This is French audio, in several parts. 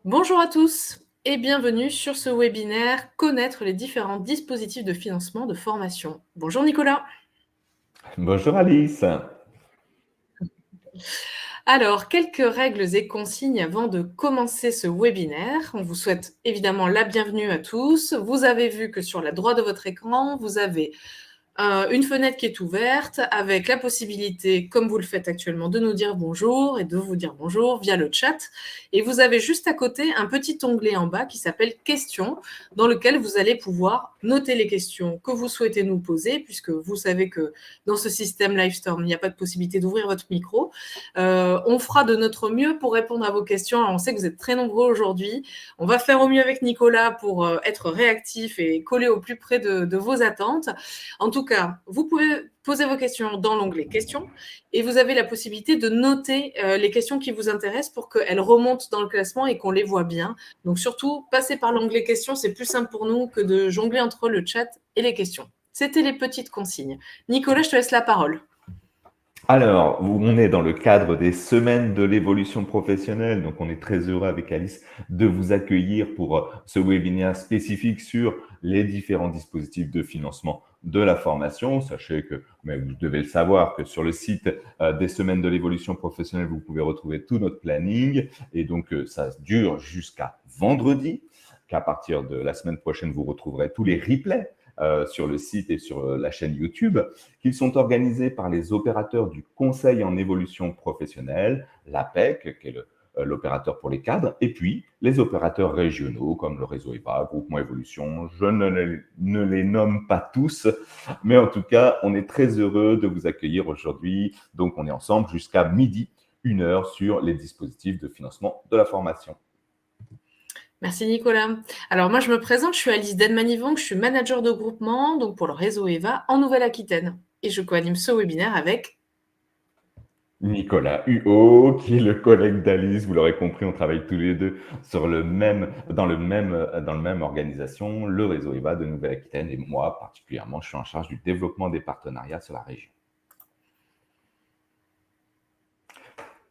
Bonjour à tous et bienvenue sur ce webinaire Connaître les différents dispositifs de financement de formation. Bonjour Nicolas. Bonjour Alice. Alors, quelques règles et consignes avant de commencer ce webinaire. On vous souhaite évidemment la bienvenue à tous. Vous avez vu que sur la droite de votre écran, vous avez une fenêtre qui est ouverte avec la possibilité, comme vous le faites actuellement, de nous dire bonjour et de vous dire bonjour via le chat. Et vous avez juste à côté un petit onglet en bas qui s'appelle questions, dans lequel vous allez pouvoir noter les questions que vous souhaitez nous poser, puisque vous savez que dans ce système Livestorm, il n'y a pas de possibilité d'ouvrir votre micro. On fera de notre mieux pour répondre à vos questions. Alors, on sait que vous êtes très nombreux aujourd'hui. On va faire au mieux avec Nicolas pour être réactif et coller au plus près de vos attentes. En tout cas, vous pouvez poser vos questions dans l'onglet questions et vous avez la possibilité de noter les questions qui vous intéressent pour qu'elles remontent dans le classement et qu'on les voit bien. Donc surtout, passer par l'onglet questions, c'est plus simple pour nous que de jongler entre le chat et les questions. C'était les petites consignes. Nicolas, je te laisse la parole. Alors, on est dans le cadre des semaines de l'évolution professionnelle, donc on est très heureux avec Alice de vous accueillir pour ce webinaire spécifique sur les différents dispositifs de financement de la formation. Sachez que, mais vous devez le savoir, que sur le site des semaines de l'évolution professionnelle, vous pouvez retrouver tout notre planning et donc ça dure jusqu'à vendredi, qu'à partir de la semaine prochaine, vous retrouverez tous les replays sur le site et sur la chaîne YouTube, qu'ils sont organisés par les opérateurs du Conseil en évolution professionnelle, l'APEC, qui est l'opérateur pour les cadres, et puis les opérateurs régionaux comme le réseau EVA, Groupement Évolution. Je ne les nomme pas tous, mais en tout cas, on est très heureux de vous accueillir aujourd'hui. Donc, on est ensemble jusqu'à midi, 1 heure, sur les dispositifs de financement de la formation. Merci Nicolas. Alors moi je me présente, je suis Alice Denmanivong, je suis manager de groupement donc pour le réseau EVA en Nouvelle-Aquitaine et je co-anime ce webinaire avec Nicolas Huot, qui est le collègue d'Alice. Vous l'aurez compris, on travaille tous les deux dans le même organisation, le réseau EVA de Nouvelle-Aquitaine. Et moi, particulièrement, je suis en charge du développement des partenariats sur la région.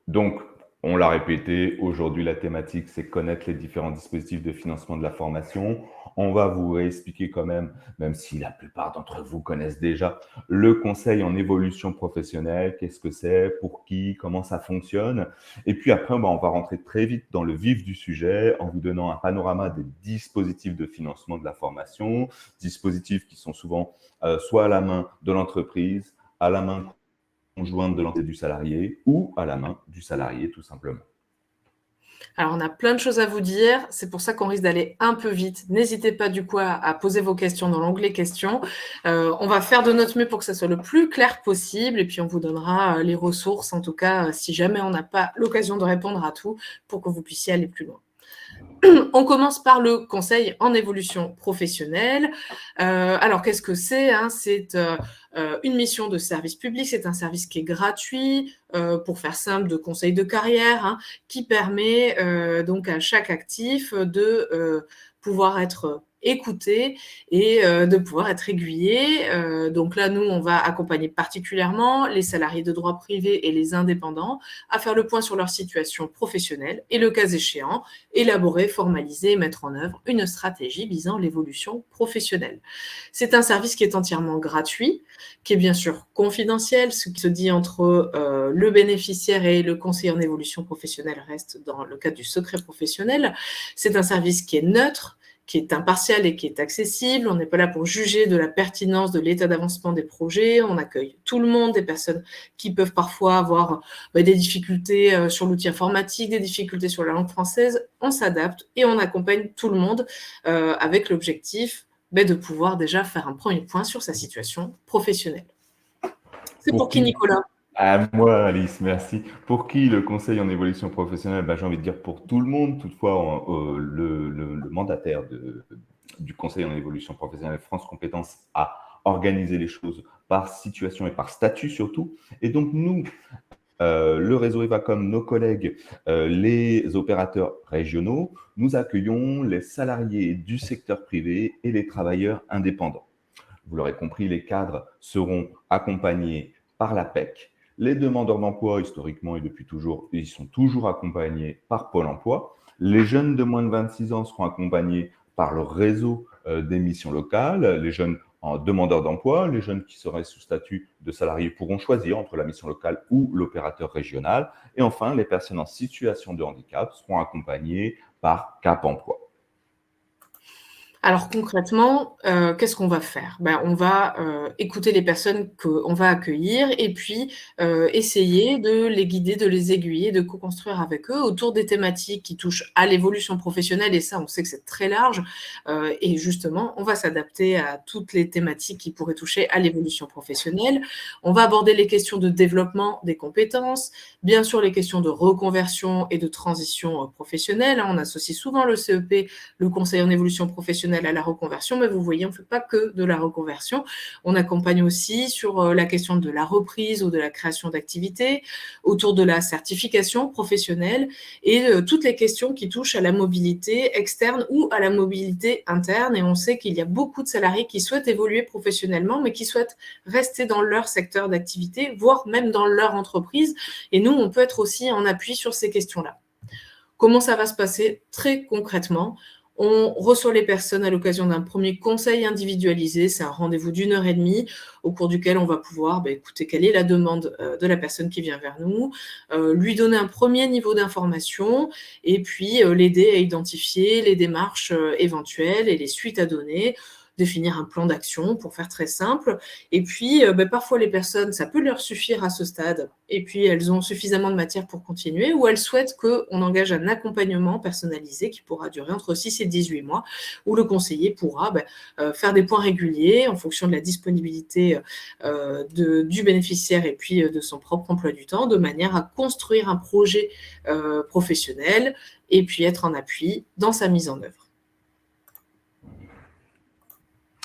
Donc, on l'a répété, aujourd'hui, la thématique, c'est connaître les différents dispositifs de financement de la formation. On va vous réexpliquer quand même si la plupart d'entre vous connaissent déjà, le conseil en évolution professionnelle, qu'est-ce que c'est, pour qui, comment ça fonctionne. Et puis après, on va rentrer très vite dans le vif du sujet en vous donnant un panorama des dispositifs de financement de la formation, dispositifs qui sont souvent soit à la main de l'entreprise, à la main conjointe de l'entité du salarié ou à la main du salarié, tout simplement. Alors, on a plein de choses à vous dire. C'est pour ça qu'on risque d'aller un peu vite. N'hésitez pas du coup à poser vos questions dans l'onglet questions. On va faire de notre mieux pour que ça soit le plus clair possible. Et puis, on vous donnera les ressources, en tout cas, si jamais on n'a pas l'occasion de répondre à tout, pour que vous puissiez aller plus loin. On commence par le conseil en évolution professionnelle. Alors, qu'est-ce que c'est C'est une mission de service public, c'est un service qui est gratuit, pour faire simple, de conseil de carrière, qui permet donc à chaque actif de pouvoir être écouté et de pouvoir être aiguillé. Donc là, nous, on va accompagner particulièrement les salariés de droit privé et les indépendants à faire le point sur leur situation professionnelle et, le cas échéant, élaborer, formaliser et mettre en œuvre une stratégie visant l'évolution professionnelle. C'est un service qui est entièrement gratuit, qui est bien sûr confidentiel. Ce qui se dit entre le bénéficiaire et le conseiller en évolution professionnelle reste dans le cadre du secret professionnel. C'est un service qui est neutre, qui est impartial et qui est accessible. On n'est pas là pour juger de la pertinence de l'état d'avancement des projets. On accueille tout le monde, des personnes qui peuvent parfois avoir des difficultés sur l'outil informatique, des difficultés sur la langue française. On s'adapte et on accompagne tout le monde avec l'objectif de pouvoir déjà faire un premier point sur sa situation professionnelle. C'est pour qui, Nicolas? À moi, Alice, merci. Pour qui le conseil en évolution professionnelle? J'ai envie de dire pour tout le monde. Toutefois, le mandataire du conseil en évolution professionnelle, France Compétences, a organisé les choses par situation et par statut surtout. Et donc, nous, le réseau EVA comme nos collègues, les opérateurs régionaux, nous accueillons les salariés du secteur privé et les travailleurs indépendants. Vous l'aurez compris, les cadres seront accompagnés par l'APEC. Les demandeurs d'emploi, historiquement et depuis toujours, ils sont toujours accompagnés par Pôle emploi. Les jeunes de moins de 26 ans seront accompagnés par le réseau des missions locales, les jeunes en demandeurs d'emploi, les jeunes qui seraient sous statut de salariés pourront choisir entre la mission locale ou l'opérateur régional. Et enfin, les personnes en situation de handicap seront accompagnées par Cap Emploi. Alors concrètement, qu'est-ce qu'on va faire? On va, écouter les personnes qu'on va accueillir et puis, essayer de les guider, de les aiguiller, de co-construire avec eux autour des thématiques qui touchent à l'évolution professionnelle et ça, on sait que c'est très large, et justement, on va s'adapter à toutes les thématiques qui pourraient toucher à l'évolution professionnelle. On va aborder les questions de développement des compétences, bien sûr les questions de reconversion et de transition, professionnelle, hein. On associe souvent le CEP, le conseil en évolution professionnelle à la reconversion, mais vous voyez, on ne fait pas que de la reconversion. On accompagne aussi sur la question de la reprise ou de la création d'activités, autour de la certification professionnelle et toutes les questions qui touchent à la mobilité externe ou à la mobilité interne. Et on sait qu'il y a beaucoup de salariés qui souhaitent évoluer professionnellement, mais qui souhaitent rester dans leur secteur d'activité, voire même dans leur entreprise. Et nous, on peut être aussi en appui sur ces questions-là. Comment ça va se passer très concrètement? On reçoit les personnes à l'occasion d'un premier conseil individualisé. C'est un rendez-vous d'1 h 30 au cours duquel on va pouvoir écouter quelle est la demande de la personne qui vient vers nous, lui donner un premier niveau d'information et puis l'aider à identifier les démarches éventuelles et les suites à donner, définir un plan d'action pour faire très simple. Et puis, parfois, les personnes, ça peut leur suffire à ce stade, et puis elles ont suffisamment de matière pour continuer, ou elles souhaitent qu'on engage un accompagnement personnalisé qui pourra durer entre 6 et 18 mois, où le conseiller pourra faire des points réguliers en fonction de la disponibilité du bénéficiaire et puis de son propre emploi du temps, de manière à construire un projet professionnel et puis être en appui dans sa mise en œuvre.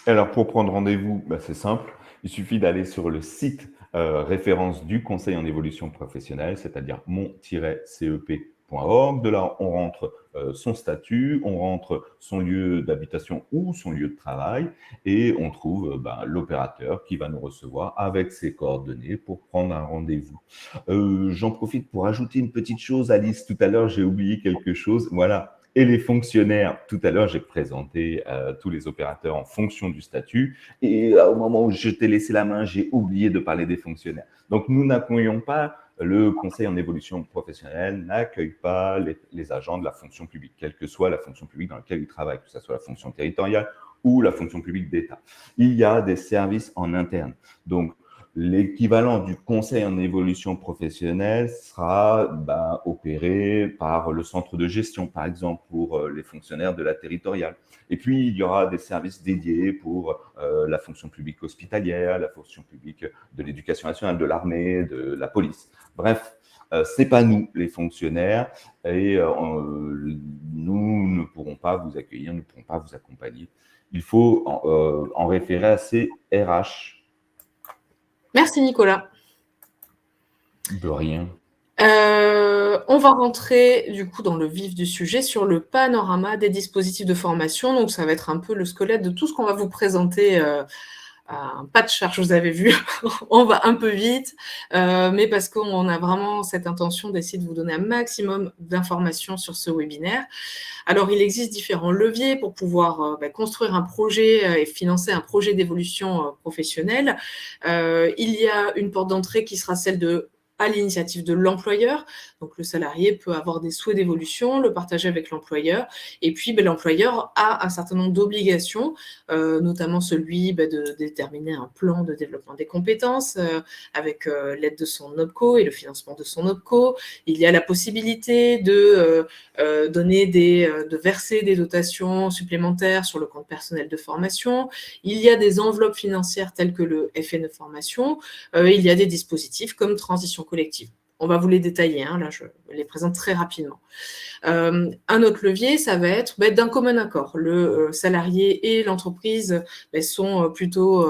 Alors, pour prendre rendez-vous, c'est simple. Il suffit d'aller sur le site référence du Conseil en évolution professionnelle, c'est-à-dire mon-cep.org. De là, on rentre son statut, on rentre son lieu d'habitation ou son lieu de travail et on trouve l'opérateur qui va nous recevoir avec ses coordonnées pour prendre un rendez-vous. J'en profite pour ajouter une petite chose, Alice. Tout à l'heure, j'ai oublié quelque chose. Voilà. Et les fonctionnaires, tout à l'heure, j'ai présenté tous les opérateurs en fonction du statut. Et au moment où je t'ai laissé la main, j'ai oublié de parler des fonctionnaires. Donc, nous n'accueillons pas, le Conseil en évolution professionnelle n'accueille pas les agents de la fonction publique, quelle que soit la fonction publique dans laquelle ils travaillent, que ce soit la fonction territoriale ou la fonction publique d'État. Il y a des services en interne. Donc, l'équivalent du conseil en évolution professionnelle sera opéré par le centre de gestion, par exemple, pour les fonctionnaires de la territoriale. Et puis, il y aura des services dédiés pour la fonction publique hospitalière, la fonction publique de l'éducation nationale, de l'armée, de la police. Bref, c'est pas nous, les fonctionnaires, et nous ne pourrons pas vous accueillir, ne pourrons pas vous accompagner. Il faut en référer à ces RH. Merci Nicolas. De rien. On va rentrer du coup dans le vif du sujet sur le panorama des dispositifs de formation. Donc ça va être un peu le squelette de tout ce qu'on va vous présenter. Un pas de charge, vous avez vu, on va un peu vite, mais parce qu'on a vraiment cette intention d'essayer de vous donner un maximum d'informations sur ce webinaire. Alors, il existe différents leviers pour pouvoir construire un projet et financer un projet d'évolution professionnelle. Il y a une porte d'entrée qui sera celle à l'initiative de l'employeur. Donc, le salarié peut avoir des souhaits d'évolution, le partager avec l'employeur. Et puis, l'employeur a un certain nombre d'obligations, notamment celui de déterminer un plan de développement des compétences avec l'aide de son OPCO et le financement de son OPCO. Il y a la possibilité de verser des dotations supplémentaires sur le compte personnel de formation. Il y a des enveloppes financières telles que le FNE Formation. Il y a des dispositifs comme Transition collective. On va vous les détailler, là je les présente très rapidement. Un autre levier, ça va être d'un commun accord. Le salarié et l'entreprise sont plutôt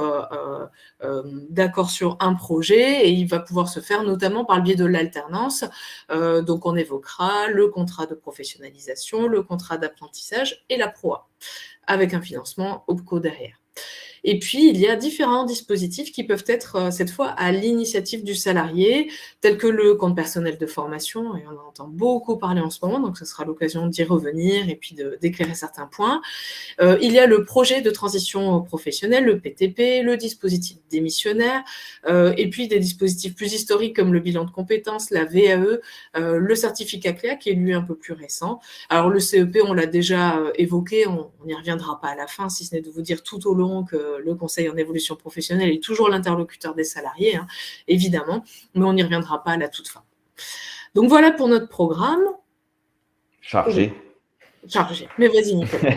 d'accord sur un projet et il va pouvoir se faire notamment par le biais de l'alternance. Donc on évoquera le contrat de professionnalisation, le contrat d'apprentissage et la PROA, avec un financement OPCO derrière. Et puis, il y a différents dispositifs qui peuvent être, cette fois, à l'initiative du salarié, tels que le compte personnel de formation, et on en entend beaucoup parler en ce moment, donc ce sera l'occasion d'y revenir et puis d'éclairer certains points. Il y a le projet de transition professionnelle, le PTP, le dispositif démissionnaire, et puis des dispositifs plus historiques comme le bilan de compétences, la VAE, le certificat CLEA qui est lui un peu plus récent. Alors le CEP, on l'a déjà évoqué, on n'y reviendra pas à la fin, si ce n'est de vous dire tout au long que le Conseil en évolution professionnelle est toujours l'interlocuteur des salariés, hein, évidemment, mais on n'y reviendra pas à la toute fin. Donc voilà pour notre programme. Chargé. Chargé. Mais vas-y, Nicolas.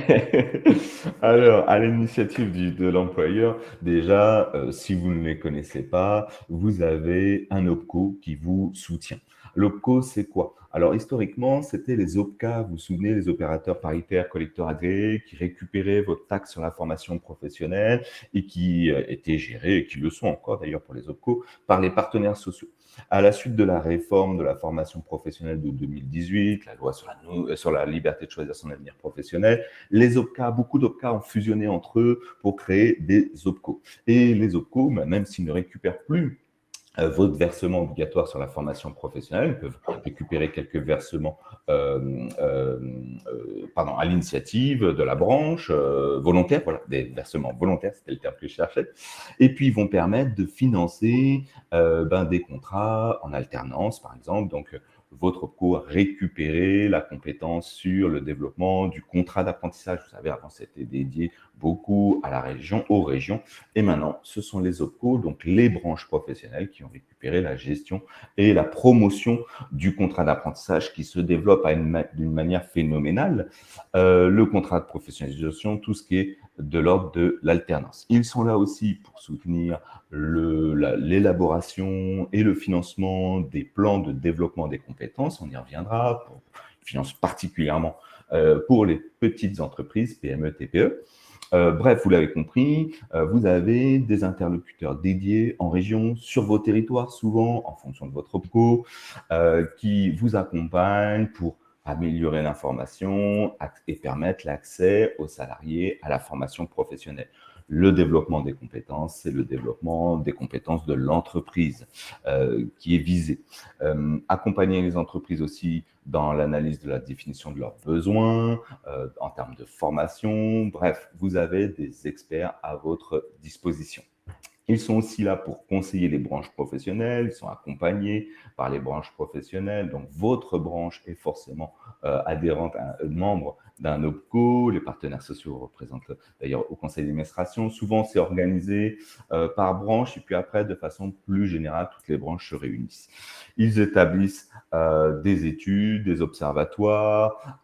Alors, à l'initiative de l'employeur, déjà, si vous ne les connaissez pas, vous avez un OPCO qui vous soutient. L'OPCO, c'est quoi? Alors, historiquement, c'était les OPCA, vous vous souvenez, les opérateurs paritaires collecteurs agréés qui récupéraient votre taxe sur la formation professionnelle et qui étaient gérés, et qui le sont encore d'ailleurs pour les OPCO, par les partenaires sociaux. À la suite de la réforme de la formation professionnelle de 2018, la loi sur la liberté de choisir son avenir professionnel, les OPCA, beaucoup d'OPCA ont fusionné entre eux pour créer des OPCO. Et les OPCO, même s'ils ne récupèrent plus votre versement obligatoire sur la formation professionnelle, ils peuvent récupérer quelques versements à l'initiative de la branche volontaire, voilà, des versements volontaires, c'était le terme que je cherchais, et puis ils vont permettre de financer des contrats en alternance, par exemple. Donc, votre OPCO a récupéré la compétence sur le développement du contrat d'apprentissage. Vous savez, avant, c'était dédié beaucoup à la région, aux régions. Et maintenant, ce sont les OPCO, donc les branches professionnelles, qui ont récupéré la gestion et la promotion du contrat d'apprentissage qui se développe d'une manière phénoménale. Le contrat de professionnalisation, tout ce qui est de l'ordre de l'alternance. Ils sont là aussi pour soutenir l'élaboration et le financement des plans de développement des compétences. On y reviendra. Ils financent particulièrement pour les petites entreprises, PME, TPE. Bref, vous l'avez compris, vous avez des interlocuteurs dédiés en région, sur vos territoires, souvent en fonction de votre OPCO, qui vous accompagnent pour améliorer l'information et permettre l'accès aux salariés à la formation professionnelle. Le développement des compétences, c'est le développement des compétences de l'entreprise qui est visé. Accompagner les entreprises aussi dans l'analyse de la définition de leurs besoins, en termes de formation. Bref, vous avez des experts à votre disposition. Ils sont aussi là pour conseiller les branches professionnelles, ils sont accompagnés par les branches professionnelles, donc votre branche est forcément adhérente, membre d'un OPCO, les partenaires sociaux représentent d'ailleurs au conseil d'administration. Souvent, c'est organisé par branche et puis après, de façon plus générale, toutes les branches se réunissent. Ils établissent des études, des observatoires,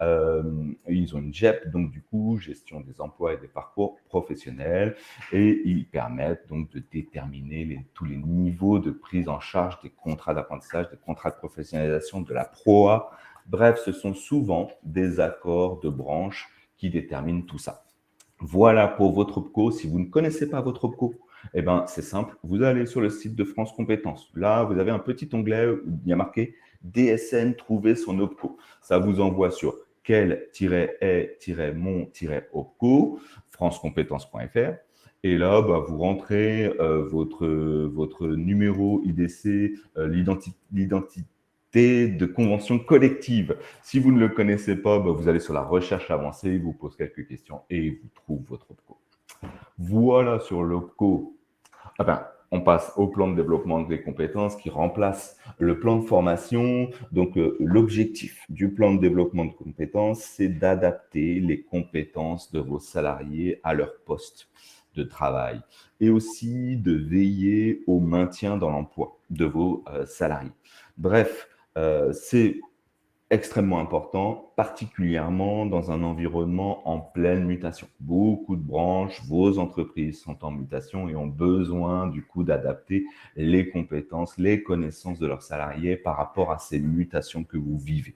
ils ont une GEP, donc du coup, gestion des emplois et des parcours professionnels, et ils permettent donc de déterminer tous les niveaux de prise en charge des contrats d'apprentissage, des contrats de professionnalisation, de la PROA. Bref, ce sont souvent des accords de branche qui déterminent tout ça. Voilà pour votre OPCO. Si vous ne connaissez pas votre OPCO, eh ben, c'est simple, vous allez sur le site de France Compétences. Là, vous avez un petit onglet où il y a marqué DSN, trouver son OPCO. Ça vous envoie sur quel-est-mon-OPCO, francecompétences.fr. Et là, vous rentrez votre numéro IDC, l'identité de convention collective. Si vous ne le connaissez pas, vous allez sur la recherche avancée, il vous pose quelques questions et il vous trouve votre OPCO. Voilà sur l'OPCO. On passe au plan de développement des compétences qui remplace le plan de formation. Donc, l'objectif du plan de développement de compétences, c'est d'adapter les compétences de vos salariés à leur poste de travail et aussi de veiller au maintien dans l'emploi de vos salariés. Bref, c'est extrêmement important, particulièrement dans un environnement en pleine mutation. Beaucoup de branches, vos entreprises sont en mutation et ont besoin du coup d'adapter les compétences, les connaissances de leurs salariés par rapport à ces mutations que vous vivez.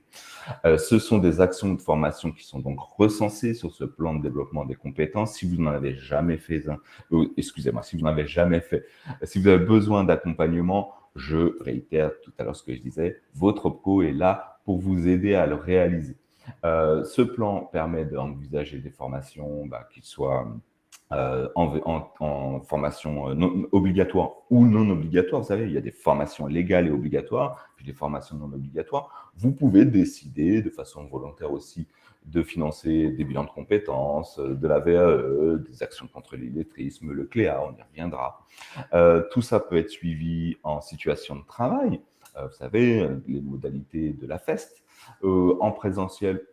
Ce sont des actions de formation qui sont donc recensées sur ce plan de développement des compétences. Si vous n'en avez jamais fait si vous n'en avez jamais fait, si vous avez besoin d'accompagnement, je réitère tout à l'heure ce que je disais, votre OPCO est là pour vous aider à le réaliser. Ce plan permet d'envisager des formations qui soient en formation non obligatoire ou non obligatoire. Vous savez, il y a des formations légales et obligatoires, puis des formations non obligatoires. Vous pouvez décider, de façon volontaire aussi, de financer des bilans de compétences, de la VAE, des actions contre l'illettrisme, le CLEA, on y reviendra. Tout ça peut être suivi en situation de travail. Vous savez, les modalités de la FEST, en présentiel,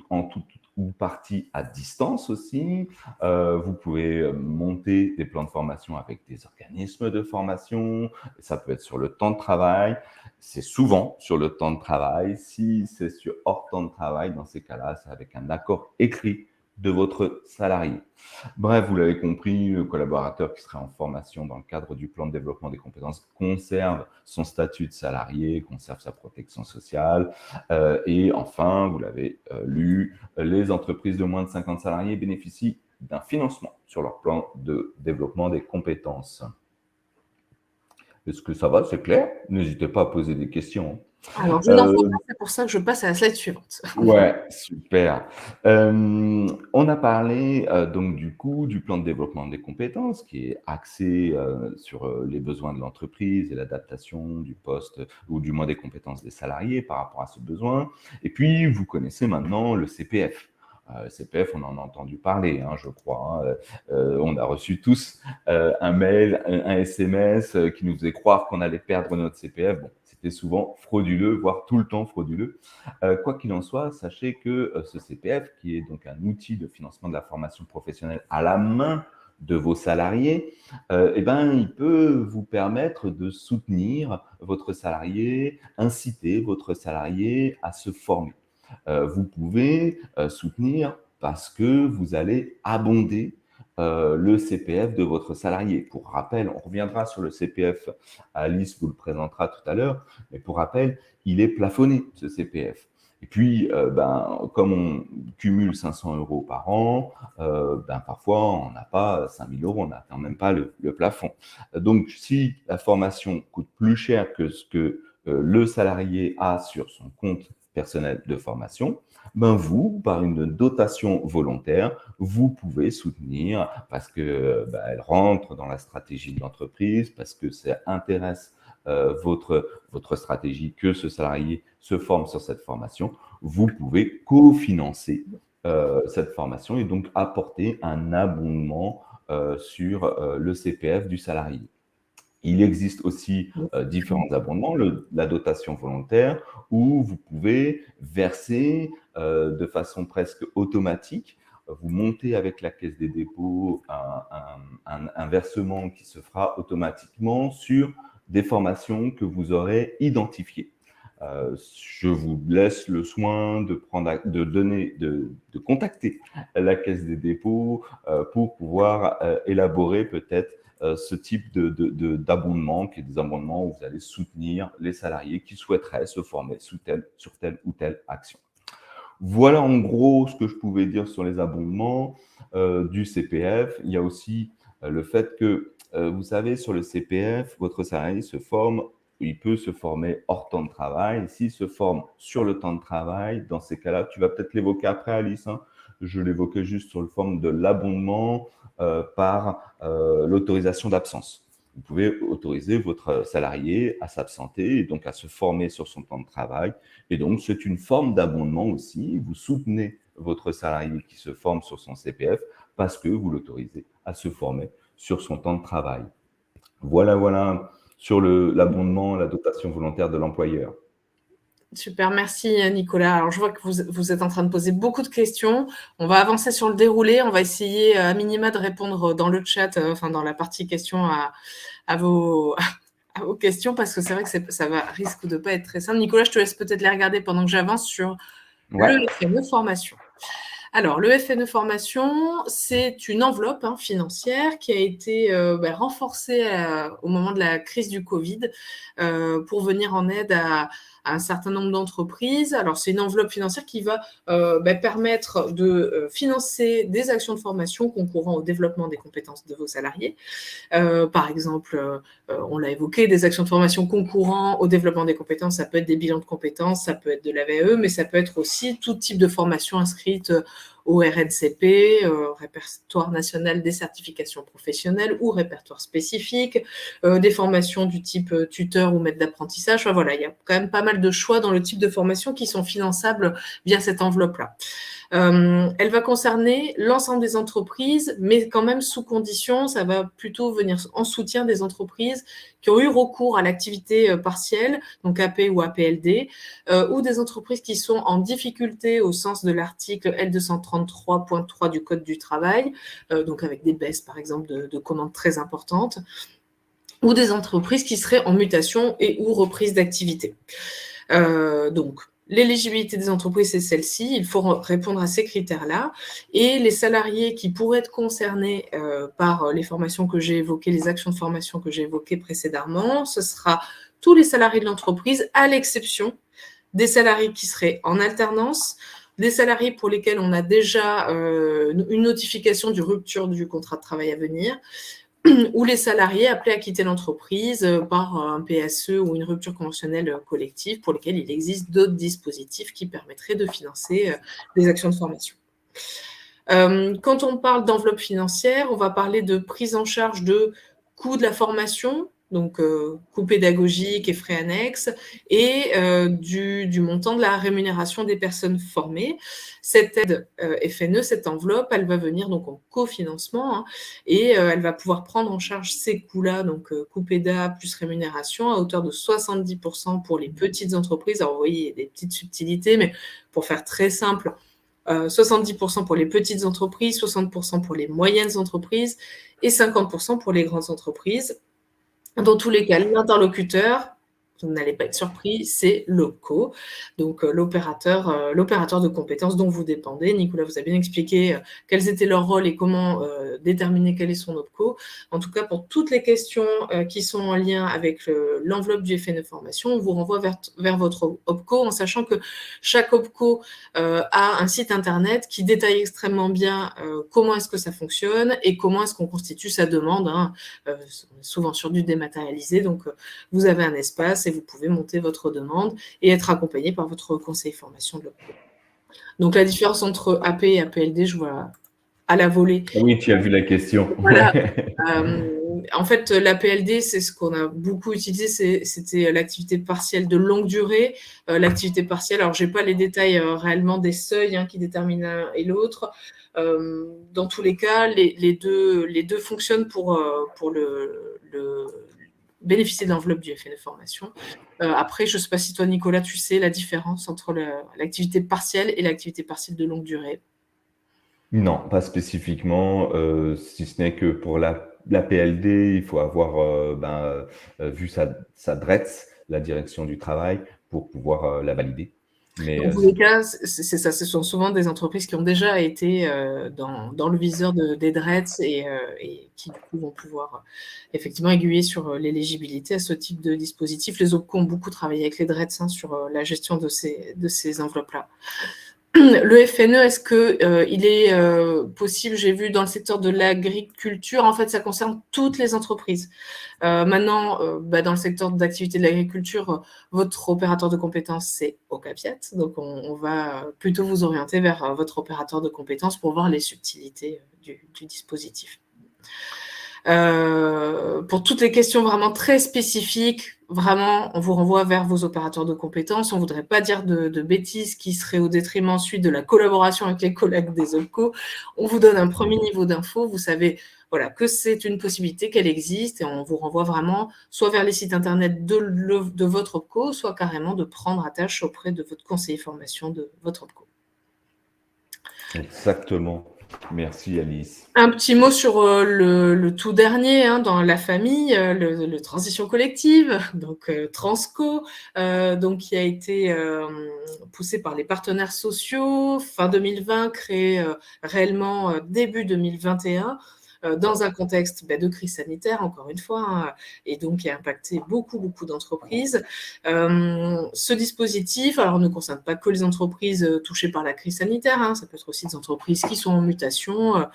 en toute ou partie à distance aussi. Vous pouvez monter des plans de formation avec des organismes de formation. Ça peut être sur le temps de travail. C'est souvent sur le temps de travail. Si c'est sur hors temps de travail, dans ces cas-là, c'est avec un accord écrit de votre salarié. Bref, vous l'avez compris, le collaborateur qui serait en formation dans le cadre du plan de développement des compétences conserve son statut de salarié, conserve sa protection sociale. Et enfin, vous l'avez lu, les entreprises de moins de 50 salariés bénéficient d'un financement sur leur plan de développement des compétences. Est-ce que ça va, c'est clair? N'hésitez pas à poser des questions. Alors, je n'en vois pas, c'est pour ça que je passe à la slide suivante. Ouais, super. On a parlé donc du coup du plan de développement des compétences qui est axé sur les besoins de l'entreprise et l'adaptation du poste ou du moins des compétences des salariés par rapport à ce besoin. Et puis, vous connaissez maintenant le CPF. CPF, on en a entendu parler, hein, je crois. On a reçu tous un mail, un SMS qui nous faisait croire qu'on allait perdre notre CPF. Bon, c'était souvent frauduleux, voire tout le temps frauduleux. Quoi qu'il en soit, sachez que ce CPF, qui est donc un outil de financement de la formation professionnelle à la main de vos salariés, eh ben, il peut vous permettre de soutenir votre salarié, inciter votre salarié à se former. Vous pouvez soutenir parce que vous allez abonder le CPF de votre salarié. Pour rappel, on reviendra sur le CPF, Alice vous le présentera tout à l'heure, mais pour rappel, il est plafonné, ce CPF. Et puis, comme on cumule 500 euros par an, parfois on n'a pas 5 000 euros, on n'atteint même pas le plafond. Donc, si la formation coûte plus cher que ce que le salarié a sur son compte personnel de formation, vous, par une dotation volontaire, vous pouvez soutenir parce que elle rentre dans la stratégie de l'entreprise, parce que ça intéresse votre stratégie, que ce salarié se forme sur cette formation. Vous pouvez cofinancer cette formation et donc apporter un abondement sur le CPF du salarié. Il existe aussi différents abondements, la dotation volontaire, où vous pouvez verser de façon presque automatique. Vous montez avec la Caisse des dépôts un versement qui se fera automatiquement sur des formations que vous aurez identifiées. Je vous laisse le soin de contacter la Caisse des dépôts pour pouvoir élaborer peut-être ce type d'abondement, qui est des abondements où vous allez soutenir les salariés qui souhaiteraient se former sur telle ou telle action. Voilà en gros ce que je pouvais dire sur les abondements du CPF. Il y a aussi le fait que, vous savez, sur le CPF, votre salarié se forme, il peut se former hors temps de travail. S'il se forme sur le temps de travail, dans ces cas-là, tu vas peut-être l'évoquer après, Alice, hein, je l'évoquais juste sur le forme de l'abondement par l'autorisation d'absence. Vous pouvez autoriser votre salarié à s'absenter et donc à se former sur son temps de travail. Et donc, c'est une forme d'abondement aussi. Vous soutenez votre salarié qui se forme sur son CPF parce que vous l'autorisez à se former sur son temps de travail. Voilà sur l'abondement, la dotation volontaire de l'employeur. Super, merci Nicolas. Alors, je vois que vous êtes en train de poser beaucoup de questions. On va avancer sur le déroulé. On va essayer à minima de répondre dans le chat, dans la partie questions à vos questions, parce que c'est vrai que ça risque de ne pas être très simple. Nicolas, je te laisse peut-être les regarder pendant que j'avance sur le FNE formation. Alors, le FNE formation, c'est une enveloppe financière qui a été renforcée au moment de la crise du Covid pour venir en aide à un certain nombre d'entreprises. Alors, c'est une enveloppe financière qui va permettre de financer des actions de formation concourant au développement des compétences de vos salariés. Par exemple, on l'a évoqué, des actions de formation concourant au développement des compétences, ça peut être des bilans de compétences, ça peut être de la VAE, mais ça peut être aussi tout type de formation inscrite au RNCP, Répertoire national des certifications professionnelles ou répertoire spécifique, des formations du type tuteur ou maître d'apprentissage. Enfin, voilà, il y a quand même pas mal de choix dans le type de formation qui sont finançables via cette enveloppe-là. Elle va concerner l'ensemble des entreprises, mais quand même sous condition, ça va plutôt venir en soutien des entreprises qui ont eu recours à l'activité partielle, donc AP ou APLD, ou des entreprises qui sont en difficulté au sens de l'article L233.3 du Code du travail, donc avec des baisses par exemple de commandes très importantes, ou des entreprises qui seraient en mutation et ou reprise d'activité. Donc, l'éligibilité des entreprises, c'est celle-ci. Il faut répondre à ces critères-là. Et les salariés qui pourraient être concernés par les formations que j'ai évoquées, les actions de formation que j'ai évoquées précédemment, ce sera tous les salariés de l'entreprise, à l'exception des salariés qui seraient en alternance, des salariés pour lesquels on a déjà une notification de rupture du contrat de travail à venir, ou les salariés appelés à quitter l'entreprise par un PSE ou une rupture conventionnelle collective pour lesquels il existe d'autres dispositifs qui permettraient de financer des actions de formation. Quand on parle d'enveloppe financière, on va parler de prise en charge de coûts de la formation, donc coûts pédagogiques et frais annexes, et du montant de la rémunération des personnes formées. Cette aide FNE, cette enveloppe, elle va venir donc en cofinancement, hein, et elle va pouvoir prendre en charge ces coûts-là, donc coûts péda plus rémunération, à hauteur de 70% pour les petites entreprises. Alors vous voyez, il y a des petites subtilités, mais pour faire très simple, 70% pour les petites entreprises, 60% pour les moyennes entreprises et 50% pour les grandes entreprises. Dans tous les cas, l'interlocuteur, vous n'allez pas être surpris, c'est l'OPCO, donc l'opérateur de compétences dont vous dépendez. Nicolas vous a bien expliqué quels étaient leurs rôles et comment déterminer quel est son OPCO. En tout cas, pour toutes les questions qui sont en lien avec l'enveloppe du FNE Formation, on vous renvoie vers votre OPCO, en sachant que chaque OPCO a un site internet qui détaille extrêmement bien comment est-ce que ça fonctionne et comment est-ce qu'on constitue sa demande. Hein. On est souvent sur du dématérialisé, donc vous avez un espace et vous pouvez monter votre demande et être accompagné par votre conseiller formation de l'OPCO. Donc la différence entre AP et APLD, je vois à la volée. Oui, tu as vu la question. Voilà. En fait, l'APLD, c'est ce qu'on a beaucoup utilisé, c'était l'activité partielle de longue durée. L'activité partielle, alors je n'ai pas les détails réellement des seuils qui déterminent l'un et l'autre. Dans tous les cas, les deux fonctionnent pour le bénéficier de l'enveloppe du FNE Formation. Après, je ne sais pas si toi, Nicolas, tu sais la différence entre l'activité partielle et l'activité partielle de longue durée. Non, pas spécifiquement, si ce n'est que pour la PLD, il faut avoir vu sa DRETS, la direction du travail, pour pouvoir la valider. Mais, dans tous les cas, c'est ça, ce sont souvent des entreprises qui ont déjà été dans le viseur des DRETS et qui du coup vont pouvoir effectivement aiguiller sur l'éligibilité à ce type de dispositif. Les OPCO ont beaucoup travaillé avec les DRETS sur la gestion de ces enveloppes-là. Le FNE, est-ce qu'il est possible, j'ai vu dans le secteur de l'agriculture, en fait, ça concerne toutes les entreprises. Maintenant, dans le secteur d'activité de l'agriculture, votre opérateur de compétences, c'est Ocapiat. Donc, on va plutôt vous orienter vers votre opérateur de compétences pour voir les subtilités du dispositif. Pour toutes les questions vraiment très spécifiques, vraiment, on vous renvoie vers vos opérateurs de compétences. On ne voudrait pas dire de bêtises qui seraient au détriment ensuite de la collaboration avec les collègues des OPCO. On vous donne un premier niveau d'info. Vous savez que c'est une possibilité, qu'elle existe, et on vous renvoie vraiment soit vers les sites internet de votre OPCO, soit carrément de prendre attache auprès de votre conseiller formation de votre OPCO. Exactement. Merci Alice. Un petit mot sur le tout dernier dans la famille, le transition collective, donc Transco, donc qui a été poussé par les partenaires sociaux fin 2020, créé réellement début 2021. Dans un contexte de crise sanitaire, encore une fois, et donc qui a impacté beaucoup d'entreprises. Ce dispositif, alors, ne concerne pas que les entreprises touchées par la crise sanitaire, ça peut être aussi des entreprises qui sont en mutation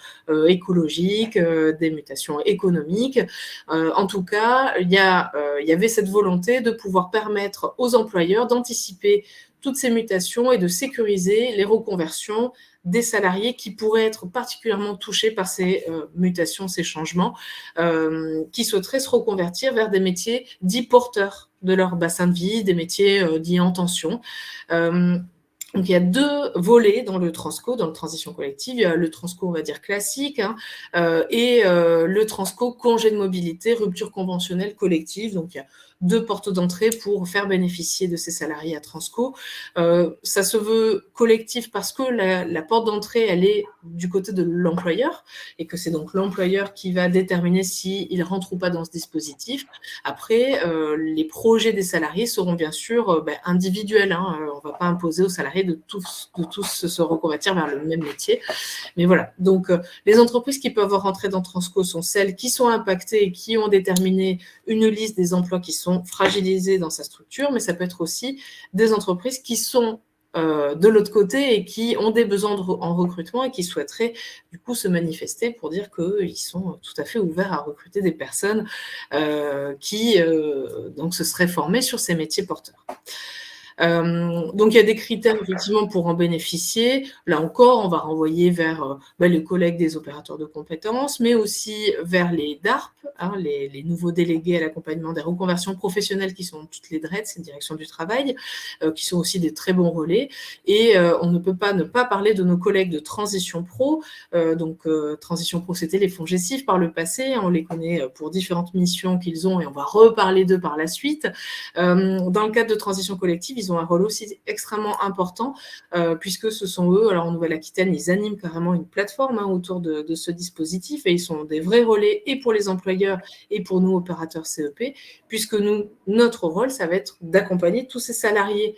écologique, des mutations économiques. En tout cas, il y avait cette volonté de pouvoir permettre aux employeurs d'anticiper toutes ces mutations et de sécuriser les reconversions des salariés qui pourraient être particulièrement touchés par ces mutations, ces changements, qui souhaiteraient se reconvertir vers des métiers dits porteurs de leur bassin de vie, des métiers dits en tension. Donc, il y a deux volets dans le transco, dans le transition collective. Il y a le transco, on va dire, classique, et le transco congé de mobilité, rupture conventionnelle collective. Donc, il y a deux portes d'entrée pour faire bénéficier de ces salariés à transco. Ça se veut collectif parce que la porte d'entrée, elle est du côté de l'employeur et que c'est donc l'employeur qui va déterminer s'il rentre ou pas dans ce dispositif. Après, les projets des salariés seront bien sûr individuels. On ne va pas imposer aux salariés de tous se reconvertir vers le même métier. Mais voilà, donc les entreprises qui peuvent rentrer dans Transco sont celles qui sont impactées et qui ont déterminé une liste des emplois qui sont fragilisés dans sa structure, mais ça peut être aussi des entreprises qui sont de l'autre côté et qui ont des besoins en recrutement et qui souhaiteraient du coup se manifester pour dire qu'ils sont tout à fait ouverts à recruter des personnes qui donc se seraient formées sur ces métiers porteurs. Donc, il y a des critères effectivement pour en bénéficier. Là encore, on va renvoyer vers les collègues des opérateurs de compétences, mais aussi vers les DARP, les nouveaux délégués à l'accompagnement des reconversions professionnelles qui sont toutes les DRED, c'est Direction du Travail, qui sont aussi des très bons relais. Et on ne peut pas ne pas parler de nos collègues de Transition Pro. Transition Pro, c'était les fonds gestifs par le passé. On les connaît pour différentes missions qu'ils ont et on va reparler d'eux par la suite. Dans le cadre de Transition Collective, ils ont un rôle aussi extrêmement important puisque ce sont eux, alors en Nouvelle-Aquitaine, ils animent carrément une plateforme autour de ce dispositif et ils sont des vrais relais et pour les employeurs et pour nous, opérateurs CEP, puisque notre rôle, ça va être d'accompagner tous ces salariés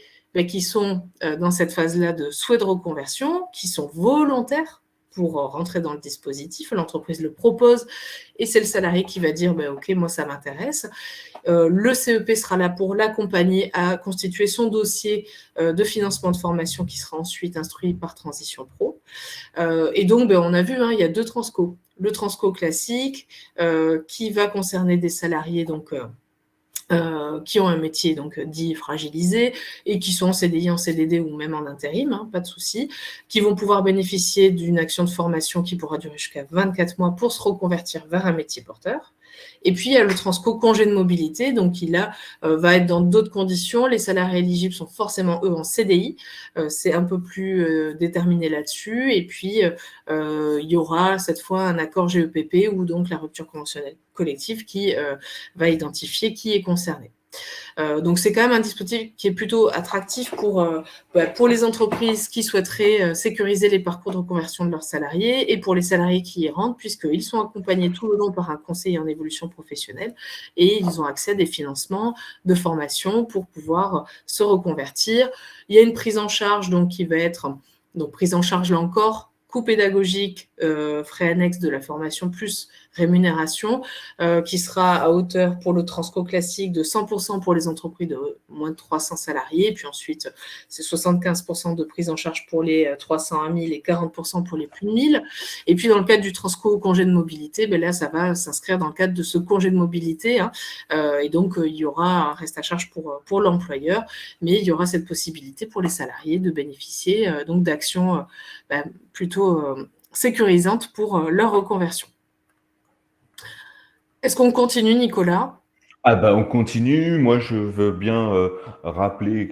qui sont dans cette phase-là de souhait de reconversion, qui sont volontaires pour rentrer dans le dispositif. L'entreprise le propose et c'est le salarié qui va dire « Ok, moi, ça m'intéresse ». Le CEP sera là pour l'accompagner à constituer son dossier de financement de formation qui sera ensuite instruit par Transition Pro. Et donc, on a vu, il y a deux transco. Le transco classique qui va concerner des salariés qui ont un métier dit fragilisé et qui sont en CDI, en CDD ou même en intérim, pas de souci, qui vont pouvoir bénéficier d'une action de formation qui pourra durer jusqu'à 24 mois pour se reconvertir vers un métier porteur. Et puis, il y a le transco congé de mobilité, donc qui là va être dans d'autres conditions. Les salariés éligibles sont forcément, eux, en CDI. C'est un peu plus déterminé là-dessus. Et puis, il y aura cette fois un accord GEPP ou donc la rupture conventionnelle collective qui va identifier qui est concerné. Donc, c'est quand même un dispositif qui est plutôt attractif pour les entreprises qui souhaiteraient sécuriser les parcours de reconversion de leurs salariés et pour les salariés qui y rentrent, puisqu'ils sont accompagnés tout le long par un conseiller en évolution professionnelle et ils ont accès à des financemits de formation pour pouvoir se reconvertir. Il y a une prise en charge qui va être, prise en charge là encore, coût pédagogique, frais annexes de la formation plus rémunération, qui sera à hauteur pour le transco classique de 100% pour les entreprises de moins de 300 salariés, et puis ensuite c'est 75% de prise en charge pour les 300 à 1000 et 40% pour les plus de 1000. Et puis dans le cadre du transco congé de mobilité, là ça va s'inscrire dans le cadre de ce congé de mobilité, et donc il y aura un reste à charge pour l'employeur, mais il y aura cette possibilité pour les salariés de bénéficier d'actions plutôt sécurisantes pour leur reconversion. Est-ce qu'on continue, Nicolas ? On continue. Moi, je veux bien rappeler,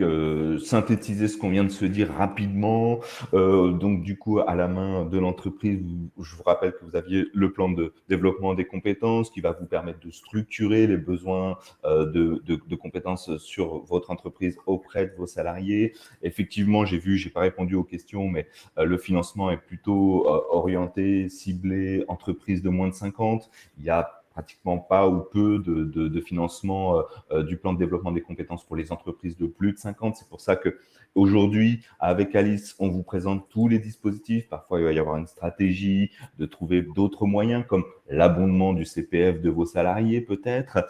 synthétiser ce qu'on vient de se dire rapidement. Donc, du coup, à la main de l'entreprise, je vous rappelle que vous aviez le plan de développement des compétences qui va vous permettre de structurer les besoins de compétences sur votre entreprise auprès de vos salariés. Effectivement, j'ai pas répondu aux questions, mais le financement est plutôt orienté, ciblé, entreprise de moins de 50. Il y a pratiquement pas ou peu de financement du plan de développement des compétences pour les entreprises de plus de 50. C'est pour ça que aujourd'hui, avec Alice, on vous présente tous les dispositifs. Parfois, il va y avoir une stratégie de trouver d'autres moyens comme l'abondement du CPF de vos salariés peut-être.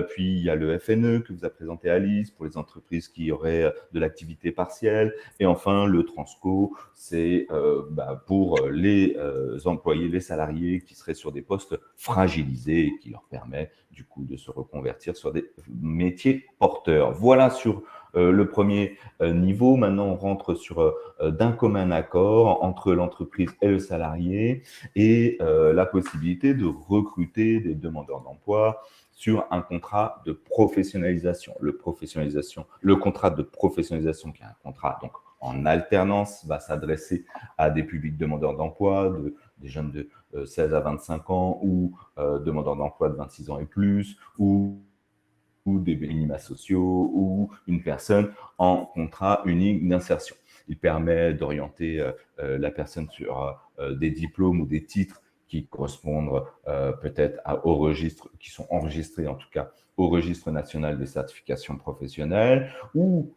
Puis, il y a le FNE que vous a présenté Alice pour les entreprises qui auraient de l'activité partielle. Et enfin, le Transco, c'est pour les employés, les salariés qui seraient sur des postes fragilisés et qui leur permet du coup de se reconvertir sur des métiers porteurs. Voilà sur le premier niveau. Maintenant, on rentre sur d'un commun accord entre l'entreprise et le salarié et la possibilité de recruter des demandeurs d'emploi sur un contrat de professionnalisation. Le contrat de professionnalisation, qui est un contrat donc en alternance, va s'adresser à des publics demandeurs d'emploi, des jeunes de 16 à 25 ans ou demandeurs d'emploi de 26 ans et plus, ou des minima sociaux ou une personne en contrat unique d'insertion. Il permet d'orienter la personne sur des diplômes ou des titres qui correspondent peut-être au registre, qui sont enregistrés en tout cas au registre national des certifications professionnelles, ou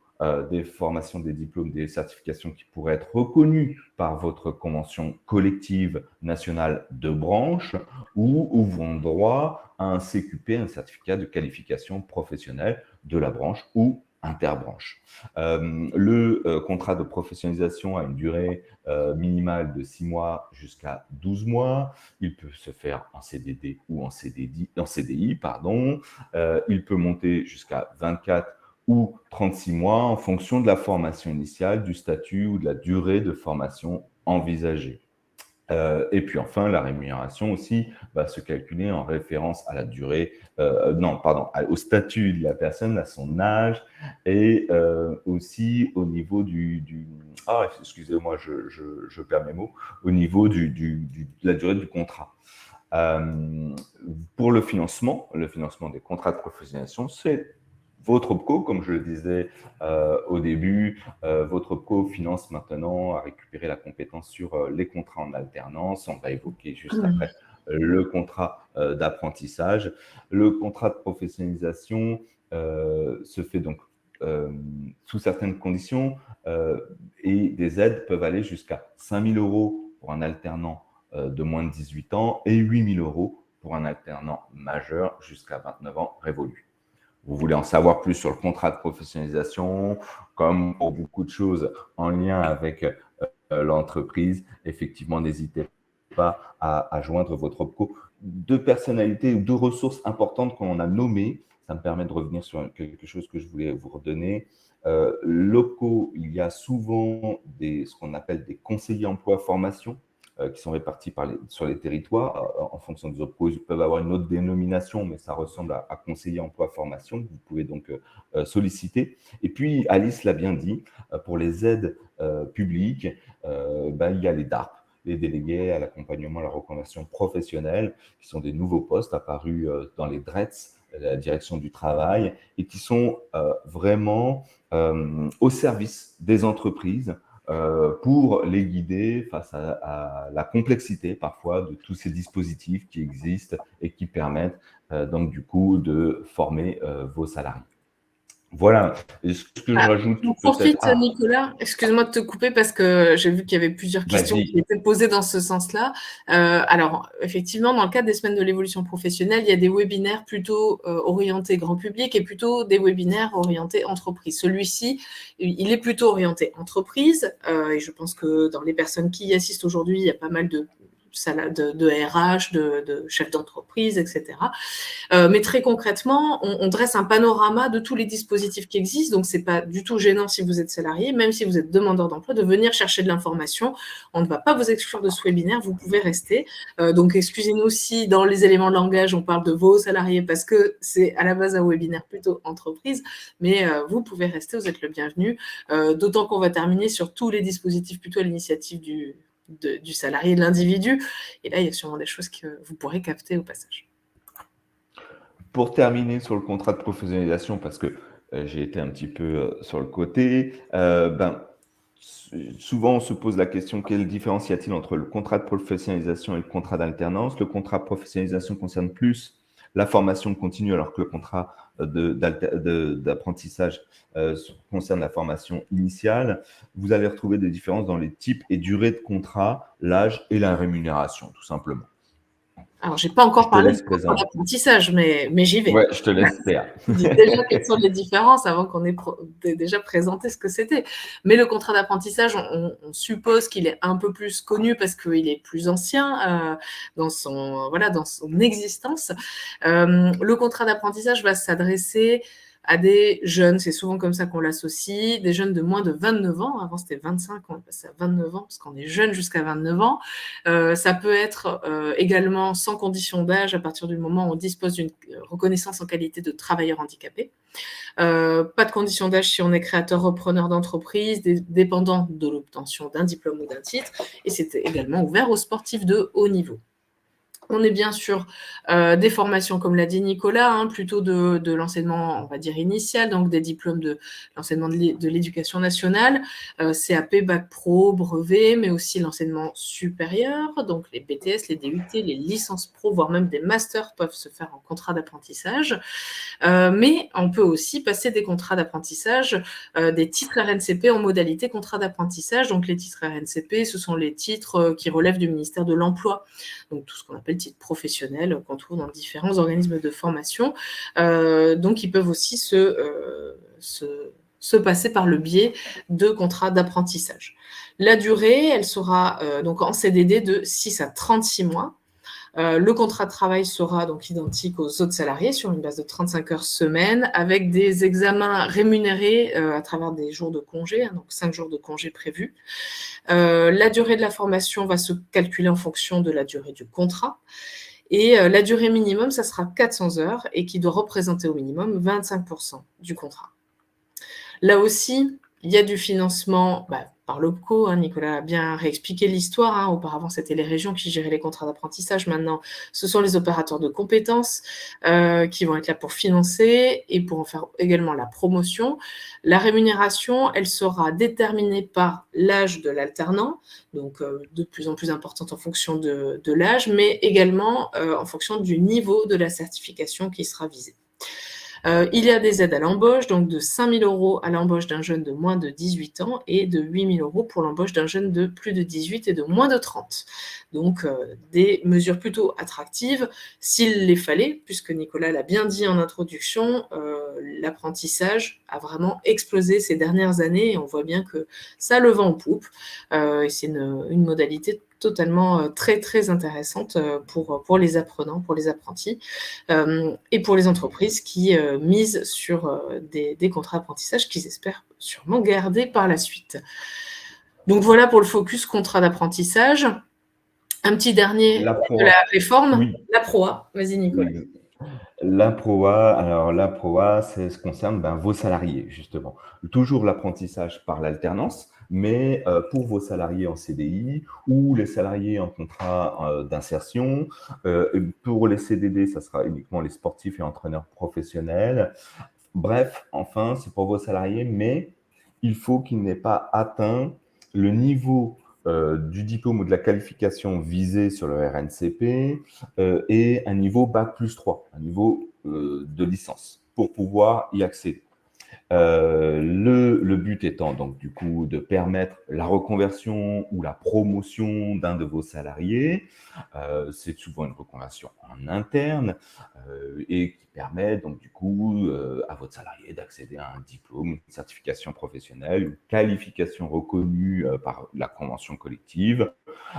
des formations, des diplômes, des certifications qui pourraient être reconnues par votre convention collective nationale de branche, ou ouvrant droit à un CQP, un certificat de qualification professionnelle de la branche ou interbranche. Le contrat de professionnalisation a une durée minimale de 6 mois jusqu'à 12 mois. Il peut se faire en CDD ou en CDI, pardon. Il peut monter jusqu'à 24 ou 36 mois en fonction de la formation initiale, du statut ou de la durée de formation envisagée. Et puis enfin, la rémunération aussi va se calculer en référence à la durée, au statut de la personne, à son âge, et aussi au niveau excusez-moi, je perds mes mots, au niveau de la durée du contrat. Pour le financement des contrats de professionnalisation, c'est votre OPCO, comme je le disais au début, votre OPCO finance maintenant à récupérer la compétence sur les contrats en alternance. On va évoquer juste après le contrat d'apprentissage. Le contrat de professionnalisation se fait donc sous certaines conditions et des aides peuvent aller jusqu'à 5 000 € pour un alternant de moins de 18 ans et 8 000 € pour un alternant majeur jusqu'à 29 ans révolus. Vous voulez en savoir plus sur le contrat de professionnalisation, comme pour beaucoup de choses en lien avec l'entreprise, effectivement, n'hésitez pas à joindre votre OPCO. Deux personnalités ou deux ressources importantes qu'on a nommées, ça me permet de revenir sur quelque chose que je voulais vous redonner. L'OPCO, il y a souvent ce qu'on appelle des conseillers emploi formation, qui sont répartis sur les territoires en fonction des OPCO. Ils peuvent avoir une autre dénomination, mais ça ressemble à conseiller emploi formation, que vous pouvez donc solliciter. Et puis, Alice l'a bien dit, pour les aides publiques, il y a les DARP, les délégués à l'accompagnement à la reconversion professionnelle, qui sont des nouveaux postes apparus dans les DRETS, la direction du travail, et qui sont vraiment au service des entreprises pour les guider face à la complexité parfois de tous ces dispositifs qui existent et qui permettent donc du coup de former vos salariés. Voilà. Ce que je rajoute on peut-être... profite, Nicolas, excuse-moi de te couper parce que j'ai vu qu'il y avait plusieurs questions qui étaient posées dans ce sens-là. Alors, effectivement, dans le cadre des semaines de l'évolution professionnelle, il y a des webinaires plutôt orientés grand public et plutôt des webinaires orientés entreprise. Celui-ci, il est plutôt orienté entreprise et je pense que dans les personnes qui y assistent aujourd'hui, il y a pas mal de RH, de chefs d'entreprise, etc. Mais très concrètement, on dresse un panorama de tous les dispositifs qui existent. Donc, ce n'est pas du tout gênant si vous êtes salarié, même si vous êtes demandeur d'emploi, de venir chercher de l'information. On ne va pas vous exclure de ce webinaire, vous pouvez rester. Donc, excusez-nous si dans les éléments de langage, on parle de vos salariés parce que c'est à la base un webinaire plutôt entreprise, mais vous pouvez rester, vous êtes le bienvenu. D'autant qu'on va terminer sur tous les dispositifs plutôt à l'initiative du salarié, de l'individu. Et là, il y a sûrement des choses que vous pourrez capter au passage. Pour terminer sur le contrat de professionnalisation, parce que j'ai été un petit peu sur le côté, souvent on se pose la question, quelle différence y a-t-il entre le contrat de professionnalisation et le contrat d'alternance? Le contrat de professionnalisation concerne plus la formation continue, alors que le contrat d'apprentissage concerne la formation initiale. Vous allez retrouver des différences dans les types et durées de contrat, l'âge et la rémunération, tout simplement. Alors, je n'ai pas encore parlé du contrat d'apprentissage, mais j'y vais. Ouais, je te laisse faire. Dis déjà quelles sont les différences avant qu'on ait déjà présenté ce que c'était. Mais le contrat d'apprentissage, on suppose qu'il est un peu plus connu parce qu'il est plus ancien dans son existence. Le contrat d'apprentissage va s'adresser à des jeunes, c'est souvent comme ça qu'on l'associe, des jeunes de moins de 29 ans, avant c'était 25, on est passé à 29 ans, parce qu'on est jeune jusqu'à 29 ans. Ça peut être également sans condition d'âge à partir du moment où on dispose d'une reconnaissance en qualité de travailleur handicapé. Pas de condition d'âge si on est créateur repreneur d'entreprise, dépendant de l'obtention d'un diplôme ou d'un titre, et c'est également ouvert aux sportifs de haut niveau. On est bien sûr des formations, comme l'a dit Nicolas, plutôt de l'enseignement, on va dire, initial, donc des diplômes de l'enseignement de l'éducation nationale, CAP, Bac Pro, brevet, mais aussi l'enseignement supérieur, donc les BTS, les DUT, les licences pro, voire même des masters peuvent se faire en contrat d'apprentissage. Mais on peut aussi passer des contrats d'apprentissage, des titres RNCP en modalité contrat d'apprentissage. Donc les titres RNCP, ce sont les titres qui relèvent du ministère de l'Emploi, donc tout ce qu'on appelle titres professionnels qu'on trouve dans différents organismes de formation. Donc ils peuvent aussi se passer par le biais de contrats d'apprentissage. La durée, elle sera donc en CDD de 6 à 36 mois. Le contrat de travail sera donc identique aux autres salariés sur une base de 35 heures semaine, avec des examens rémunérés à travers des jours de congé, donc 5 jours de congé prévus. La durée de la formation va se calculer en fonction de la durée du contrat. Et la durée minimum, ça sera 400 heures et qui doit représenter au minimum 25% du contrat. Là aussi, il y a du financement par l'OPCO. Nicolas a bien réexpliqué l'histoire. Auparavant, c'était les régions qui géraient les contrats d'apprentissage. Maintenant, ce sont les opérateurs de compétences qui vont être là pour financer et pour en faire également la promotion. La rémunération, elle sera déterminée par l'âge de l'alternant, donc de plus en plus importante en fonction de l'âge, mais également en fonction du niveau de la certification qui sera visée. Il y a des aides à l'embauche, donc de 5 000 € à l'embauche d'un jeune de moins de 18 ans et de 8 000 € pour l'embauche d'un jeune de plus de 18 et de moins de 30. Donc, des mesures plutôt attractives, s'il les fallait, puisque Nicolas l'a bien dit en introduction, l'apprentissage a vraiment explosé ces dernières années et on voit bien que ça le vent en poupe. Et c'est une modalité totalement très, très intéressante pour les apprenants, pour les apprentis et pour les entreprises qui misent sur des contrats d'apprentissage qu'ils espèrent sûrement garder par la suite. Donc voilà pour le focus contrat d'apprentissage. Un petit dernier de la réforme, oui. La PROA. Vas-y, Nicolas. La PROA, alors la PROA, ça concerne vos salariés, justement. Toujours l'apprentissage par l'alternance, mais pour vos salariés en CDI ou les salariés en contrat d'insertion. Pour les CDD, ça sera uniquement les sportifs et entraîneurs professionnels. Bref, enfin, c'est pour vos salariés, mais il faut qu'ils n'aient pas atteint le niveau du diplôme ou de la qualification visée sur le RNCP et un niveau Bac+3, un niveau de licence, pour pouvoir y accéder. Le but étant donc du coup de permettre la reconversion ou la promotion d'un de vos salariés. C'est souvent une reconversion en interne et qui permet donc du coup à votre salarié d'accéder à un diplôme, une certification professionnelle, une qualification reconnue par la convention collective.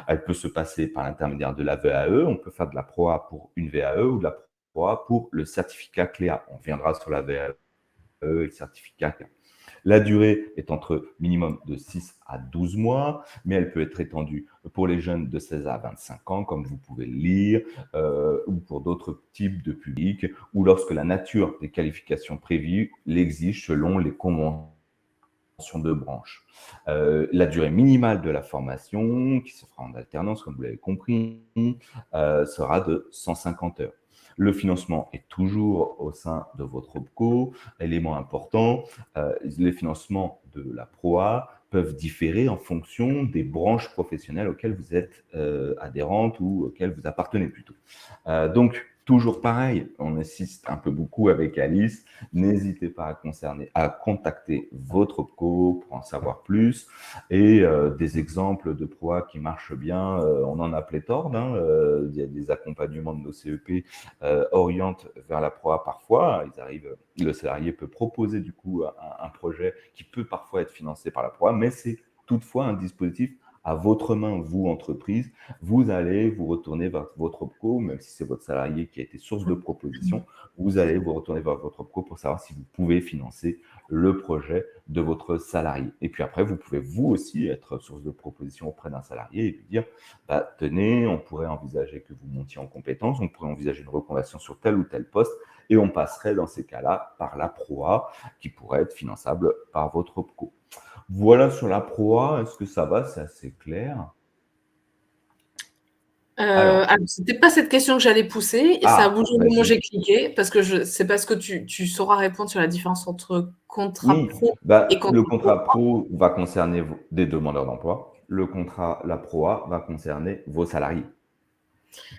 Elle peut se passer par l'intermédiaire de la VAE. On peut faire de la PROA pour une VAE ou de la PROA pour le certificat CLEA. On viendra sur la VAE et le certificat. La durée est entre minimum de 6 à 12 mois, mais elle peut être étendue pour les jeunes de 16 à 25 ans, comme vous pouvez le lire, ou pour d'autres types de publics, ou lorsque la nature des qualifications prévues l'exige selon les conventions de branche. La durée minimale de la formation, qui se fera en alternance, comme vous l'avez compris, sera de 150 heures. Le financement est toujours au sein de votre OPCO. Élément important, les financements de la PROA peuvent différer en fonction des branches professionnelles auxquelles vous êtes adhérente ou auxquelles vous appartenez plutôt. Donc, toujours pareil, on insiste un peu beaucoup avec Alice. N'hésitez pas à contacter votre OPCO pour en savoir plus. Et des exemples de PROA qui marchent bien, on en a pléthore. Il y a des accompagnements de nos CEP orientent vers la PROA parfois. Le salarié peut proposer du coup un projet qui peut parfois être financé par la PROA, mais c'est toutefois un dispositif à votre main, vous, entreprise, vous allez vous retourner vers votre pro, même si c'est votre salarié qui a été source de proposition, vous allez vous retourner vers votre pro pour savoir si vous pouvez financer le projet de votre salarié. Et puis après, vous pouvez vous aussi être source de proposition auprès d'un salarié et lui dire, bah, tenez, on pourrait envisager que vous montiez en compétence, on pourrait envisager une reconversion sur tel ou tel poste, et on passerait dans ces cas-là par la PROA qui pourrait être finançable par votre pro. Voilà sur la PROA, est-ce que ça va? C'est assez clair? Alors, c'était pas cette question que j'allais pousser et ça a bougé au moment où vas-y. j'ai cliqué parce que c'est parce que tu sauras répondre sur la différence entre contrat Oui, pro et bah, le contrat pro. contrat pro va concerner des demandeurs d'emploi. La PROA va concerner vos salariés,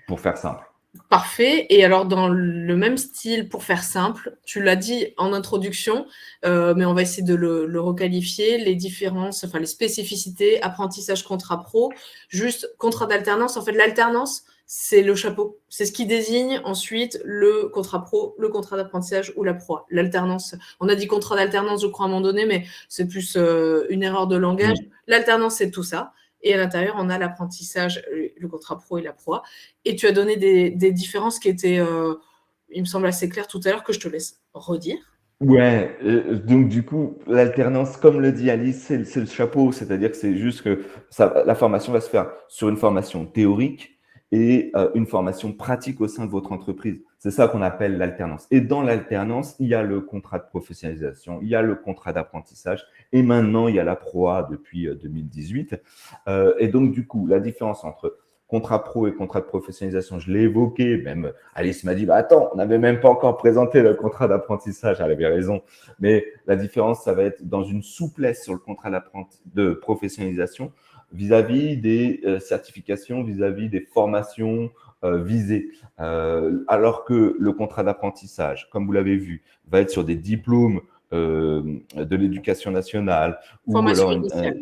pour faire simple. Parfait. Et alors, dans le même style, pour faire simple, tu l'as dit en introduction, mais on va essayer de le requalifier, les différences, enfin les spécificités, apprentissage, contrat pro, juste contrat d'alternance. En fait, l'alternance, c'est le chapeau. C'est ce qui désigne ensuite le contrat pro, le contrat d'apprentissage ou la proie. L'alternance, on a dit contrat d'alternance, je crois, à un moment donné, mais c'est plus une erreur de langage. L'alternance, c'est tout ça. Et à l'intérieur, on a l'apprentissage, le contrat pro et la proie. Et tu as donné des différences qui étaient, il me semble, assez claires tout à l'heure, que je te laisse redire. Ouais, donc du coup, l'alternance, comme le dit Alice, c'est le chapeau, c'est-à-dire que c'est juste que la formation va se faire sur une formation théorique et une formation pratique au sein de votre entreprise. C'est ça qu'on appelle l'alternance. Et dans l'alternance, il y a le contrat de professionnalisation, il y a le contrat d'apprentissage et maintenant, il y a la PROA depuis 2018. Et donc, du coup, la différence entre contrat pro et contrat de professionnalisation, je l'ai évoqué, même Alice m'a dit, bah, attends, on n'avait même pas encore présenté le contrat d'apprentissage, elle avait raison, mais la différence, ça va être dans une souplesse sur le contrat de professionnalisation vis-à-vis des certifications, vis-à-vis des formations visées. Alors que le contrat d'apprentissage, comme vous l'avez vu, va être sur des diplômes de l'éducation nationale ou Formation alors initiale.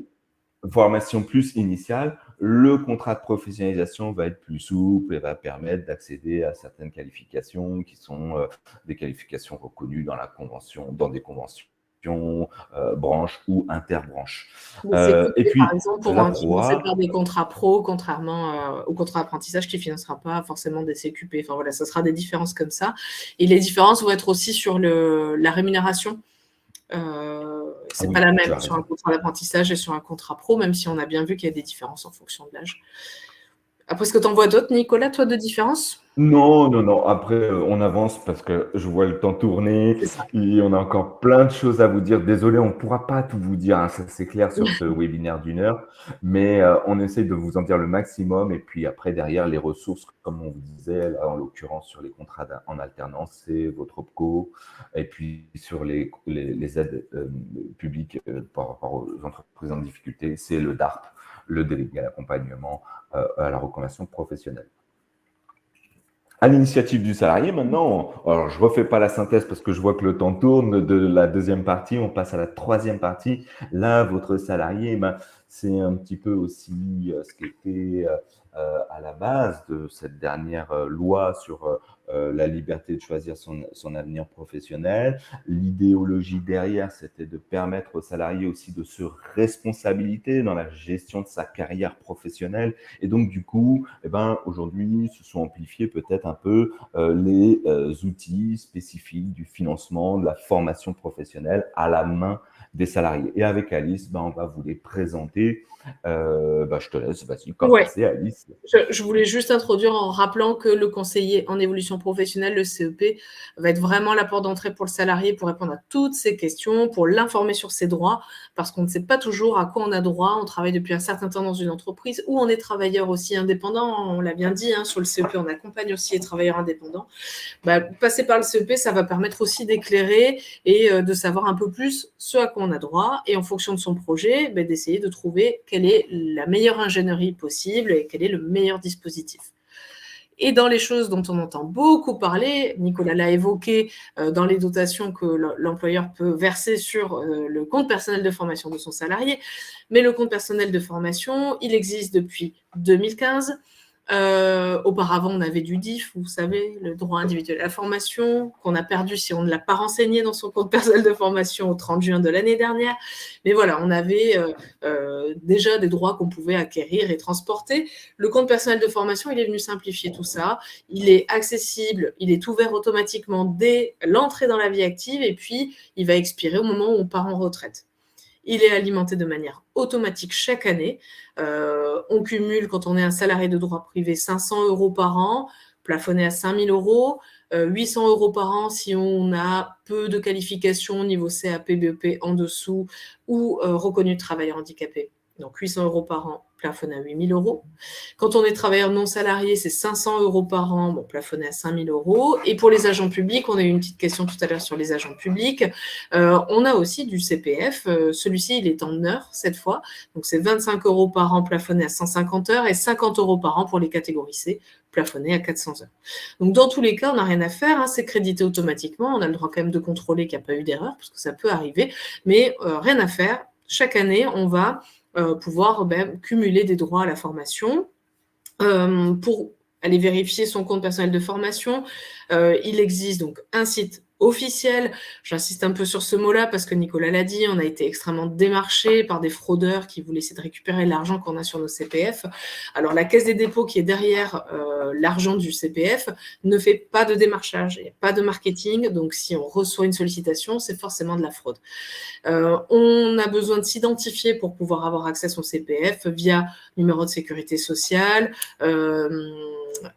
formation plus initiale, le contrat de professionnalisation va être plus souple et va permettre d'accéder à certaines qualifications qui sont des qualifications reconnues dans la convention, dans des conventions, branches ou interbranches. Mais c'est Et coupé, par puis, exemple, pour la financer par PROA, des contrats pro, contrairement au contrat d'apprentissage qui ne financera pas forcément des CQP. Enfin voilà, ça sera des différences comme ça. Et les différences vont être aussi sur la rémunération. ah C'est pas oui, la tu même as sur un raison. contrat d'apprentissage et sur un contrat pro, même si on a bien vu qu'il y a des différences en fonction de l'âge. Après, est-ce que tu en vois d'autres, Nicolas, toi, de différences? Non, non, non. Après, on avance parce que je vois le temps tourner C'est ça. et on a encore plein de choses à vous dire. Désolé, on ne pourra pas tout vous dire, hein, ça c'est clair sur ce webinaire d'1 heure, mais on essaye de vous en dire le maximum. Et puis après, derrière, les ressources, comme on vous disait, là, en l'occurrence sur les contrats en alternance, c'est votre OPCO. Et puis sur les aides publiques par rapport aux entreprises en difficulté, c'est le DARP, le délégué à l'accompagnement à la reconversion professionnelle. À l'initiative du salarié, maintenant, alors je ne refais pas la synthèse parce que je vois que le temps tourne de la deuxième partie, on passe à la troisième partie. Là, votre salarié, ben, c'est un petit peu aussi ce qui était à la base de cette dernière loi sur la liberté de choisir son avenir professionnel. L'idéologie derrière, c'était de permettre au salarié aussi de se responsabiliser dans la gestion de sa carrière professionnelle. Et donc, du coup, eh ben, aujourd'hui, se sont amplifiés peut-être un peu les outils spécifiques du financement, de la formation professionnelle à la main des salariés. Et avec Alice, ben, on va vous les présenter. Je te laisse, vas-y, Ouais. commencer, Alice. Je voulais juste introduire en rappelant que le conseiller en évolution professionnelle, le CEP, va être vraiment la porte d'entrée pour le salarié pour répondre à toutes ses questions, pour l'informer sur ses droits, parce qu'on ne sait pas toujours à quoi on a droit. On travaille depuis un certain temps dans une entreprise où on est travailleur aussi indépendant. On l'a bien dit, hein, sur le CEP, on accompagne aussi les travailleurs indépendants. Passer par le CEP, ça va permettre aussi d'éclairer et de savoir un peu plus ce à quoi on a droit et en fonction de son projet, d'essayer de trouver quelle est la meilleure ingénierie possible et quel est le meilleur dispositif. Et dans les choses dont on entend beaucoup parler, Nicolas l'a évoqué dans les dotations que l'employeur peut verser sur le compte personnel de formation de son salarié, mais le compte personnel de formation, il existe depuis 2015. Auparavant, on avait du DIF, vous savez, le droit individuel à la formation, qu'on a perdu si on ne l'a pas renseigné dans son compte personnel de formation au 30 juin de l'année dernière. Mais voilà, on avait déjà des droits qu'on pouvait acquérir et transporter. Le compte personnel de formation, il est venu simplifier tout ça. Il est accessible, il est ouvert automatiquement dès l'entrée dans la vie active et puis il va expirer au moment où on part en retraite. Il est alimenté de manière automatique chaque année. On cumule, quand on est un salarié de droit privé, 500 € par an, plafonné à 5 000 €, 800 € par an si on a peu de qualifications niveau CAP, BEP en dessous ou reconnu de travailleur handicapé. Donc 800 € par an, plafonné à 8 000 €. Quand on est travailleur non salarié, c'est 500 € par an, bon, plafonné à 5 000 €. Et pour les agents publics, on a eu une petite question tout à l'heure sur les agents publics. On a aussi du CPF. Celui-ci, il est en heures cette fois. Donc c'est 25 € par an, plafonné à 150 heures, et 50 € par an pour les catégories C, plafonné à 400 heures. Donc dans tous les cas, on n'a rien à faire. Hein, c'est crédité automatiquement. On a le droit quand même de contrôler qu'il n'y a pas eu d'erreur, parce que ça peut arriver. Mais rien à faire. Chaque année, on va pouvoir cumuler des droits à la formation. Pour aller vérifier son compte personnel de formation, il existe donc un site officiel. J'insiste un peu sur ce mot-là parce que Nicolas l'a dit, on a été extrêmement démarchés par des fraudeurs qui voulaient essayer de récupérer l'argent qu'on a sur nos CPF. Alors la Caisse des dépôts qui est derrière l'argent du CPF ne fait pas de démarchage, il n'y a pas de marketing, donc si on reçoit une sollicitation, c'est forcément de la fraude. On a besoin de s'identifier pour pouvoir avoir accès à son CPF via numéro de sécurité sociale,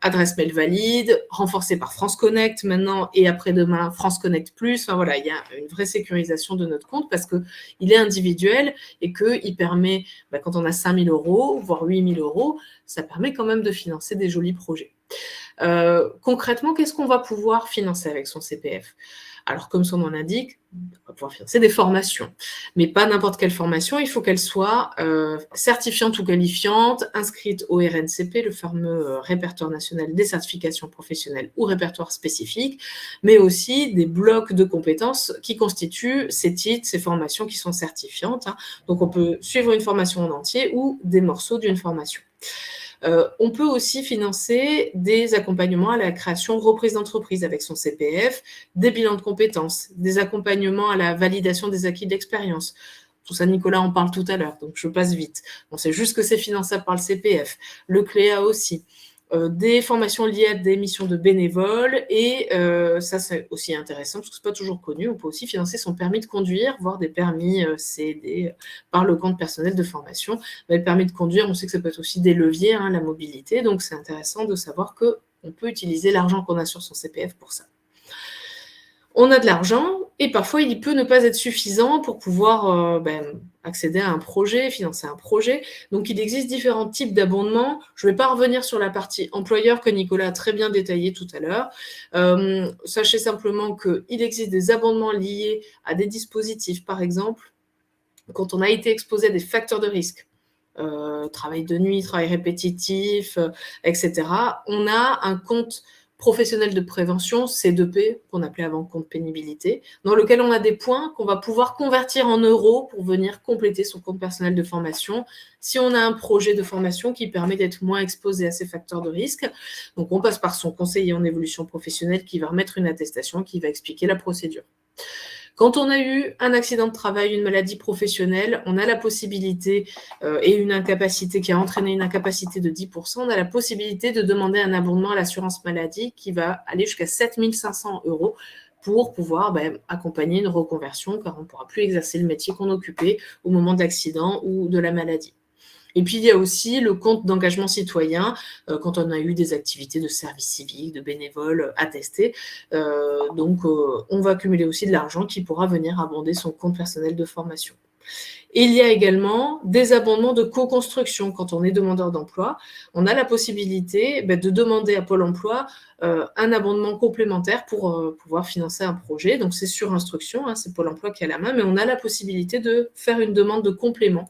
adresse mail valide, renforcée par France Connect maintenant et après-demain France Connect Plus. Enfin voilà, il y a une vraie sécurisation de notre compte parce qu'il est individuel et qu'il permet, quand on a 5 000 €, voire 8 000 €, ça permet quand même de financer des jolis projets. Concrètement, qu'est-ce qu'on va pouvoir financer avec son CPF ? Alors, comme son nom l'indique, on va pouvoir financer des formations, mais pas n'importe quelle formation, il faut qu'elle soit certifiante ou qualifiante, inscrite au RNCP, le fameux répertoire national des certifications professionnelles ou répertoire spécifique, mais aussi des blocs de compétences qui constituent ces titres, ces formations qui sont certifiantes. Hein. Donc, on peut suivre une formation en entier ou des morceaux d'une formation. On peut aussi financer des accompagnements à la création reprise d'entreprise avec son CPF, des bilans de compétences, des accompagnements à la validation des acquis de l'expérience. Tout ça, Nicolas en parle tout à l'heure, donc je passe vite. On sait juste que c'est finançable par le CPF. Le CLEA aussi. Des formations liées à des missions de bénévoles et ça c'est aussi intéressant parce que c'est pas toujours connu, on peut aussi financer son permis de conduire, voire des permis C&D par le compte personnel de formation. Le permis de conduire, on sait que ça peut être aussi des leviers, hein, la mobilité, donc c'est intéressant de savoir qu'on peut utiliser l'argent qu'on a sur son CPF pour ça. On a de l'argent et parfois il peut ne pas être suffisant pour pouvoir accéder à un projet, financer un projet. Donc il existe différents types d'abondements. Je ne vais pas revenir sur la partie employeur que Nicolas a très bien détaillé tout à l'heure. Sachez simplement qu'il existe des abondements liés à des dispositifs, par exemple, quand on a été exposé à des facteurs de risque. Travail de nuit, travail répétitif, etc. On a un compte professionnel de prévention, C2P, qu'on appelait avant compte pénibilité, dans lequel on a des points qu'on va pouvoir convertir en euros pour venir compléter son compte personnel de formation si on a un projet de formation qui permet d'être moins exposé à ces facteurs de risque. Donc on passe par son conseiller en évolution professionnelle qui va remettre une attestation qui va expliquer la procédure. Quand on a eu un accident de travail, une maladie professionnelle, on a la possibilité, et une incapacité qui a entraîné une incapacité de 10%, on a la possibilité de demander un abondement à l'assurance maladie qui va aller jusqu'à 7 500 € pour pouvoir accompagner une reconversion, car on ne pourra plus exercer le métier qu'on occupait au moment de l'accident ou de la maladie. Et puis, il y a aussi le compte d'engagement citoyen, quand on a eu des activités de service civique, de bénévoles attestés. Donc, on va accumuler aussi de l'argent qui pourra venir abonder son compte personnel de formation. Et il y a également des abondements de co-construction. Quand on est demandeur d'emploi, on a la possibilité de demander à Pôle emploi un abondement complémentaire pour pouvoir financer un projet. Donc, c'est sur instruction, hein, c'est Pôle emploi qui a la main, mais on a la possibilité de faire une demande de complément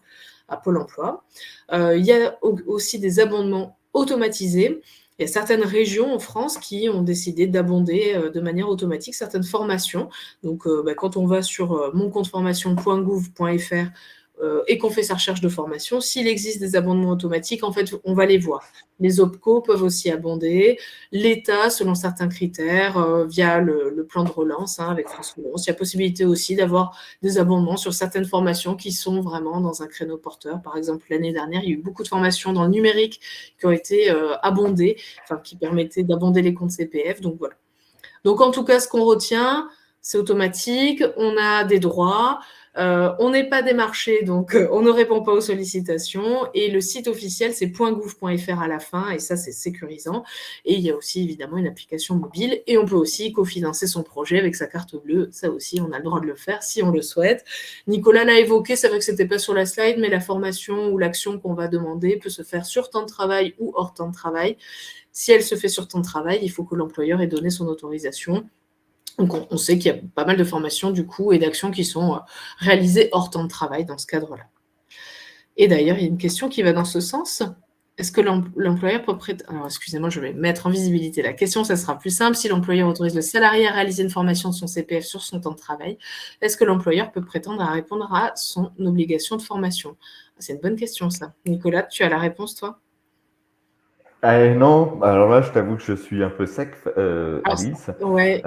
à Pôle emploi. Il y a aussi des abondements automatisés. Il y a certaines régions en France qui ont décidé d'abonder de manière automatique certaines formations. Donc, quand on va sur moncompteformation.gouv.fr, et qu'on fait sa recherche de formation, s'il existe des abondements automatiques, en fait, on va les voir. Les OPCO peuvent aussi abonder, l'État, selon certains critères, via le plan de relance avec France Relance. Il y a possibilité aussi d'avoir des abondements sur certaines formations qui sont vraiment dans un créneau porteur. Par exemple, l'année dernière, il y a eu beaucoup de formations dans le numérique qui ont été abondées, qui permettaient d'abonder les comptes CPF. Donc voilà. Donc en tout cas, ce qu'on retient, c'est automatique, on a des droits, on n'est pas démarché, donc on ne répond pas aux sollicitations. Et le site officiel, c'est .gouv.fr à la fin, et ça, c'est sécurisant. Et il y a aussi évidemment une application mobile, et on peut aussi cofinancer son projet avec sa carte bleue. Ça aussi, on a le droit de le faire si on le souhaite. Nicolas l'a évoqué, c'est vrai que c'était pas sur la slide, mais la formation ou l'action qu'on va demander peut se faire sur temps de travail ou hors temps de travail. Si elle se fait sur temps de travail, il faut que l'employeur ait donné son autorisation. Donc, on sait qu'il y a pas mal de formations, du coup, et d'actions qui sont réalisées hors temps de travail dans ce cadre-là. Et d'ailleurs, il y a une question qui va dans ce sens. Est-ce que l'employeur peut prêter... Alors, excusez-moi, je vais mettre en visibilité la question, ça sera plus simple. Si l'employeur autorise le salarié à réaliser une formation de son CPF sur son temps de travail, est-ce que l'employeur peut prétendre à répondre à son obligation de formation? C'est une bonne question, ça. Nicolas, tu as la réponse, toi? Non, alors là, je t'avoue que je suis un peu sec, Alice. Ouais.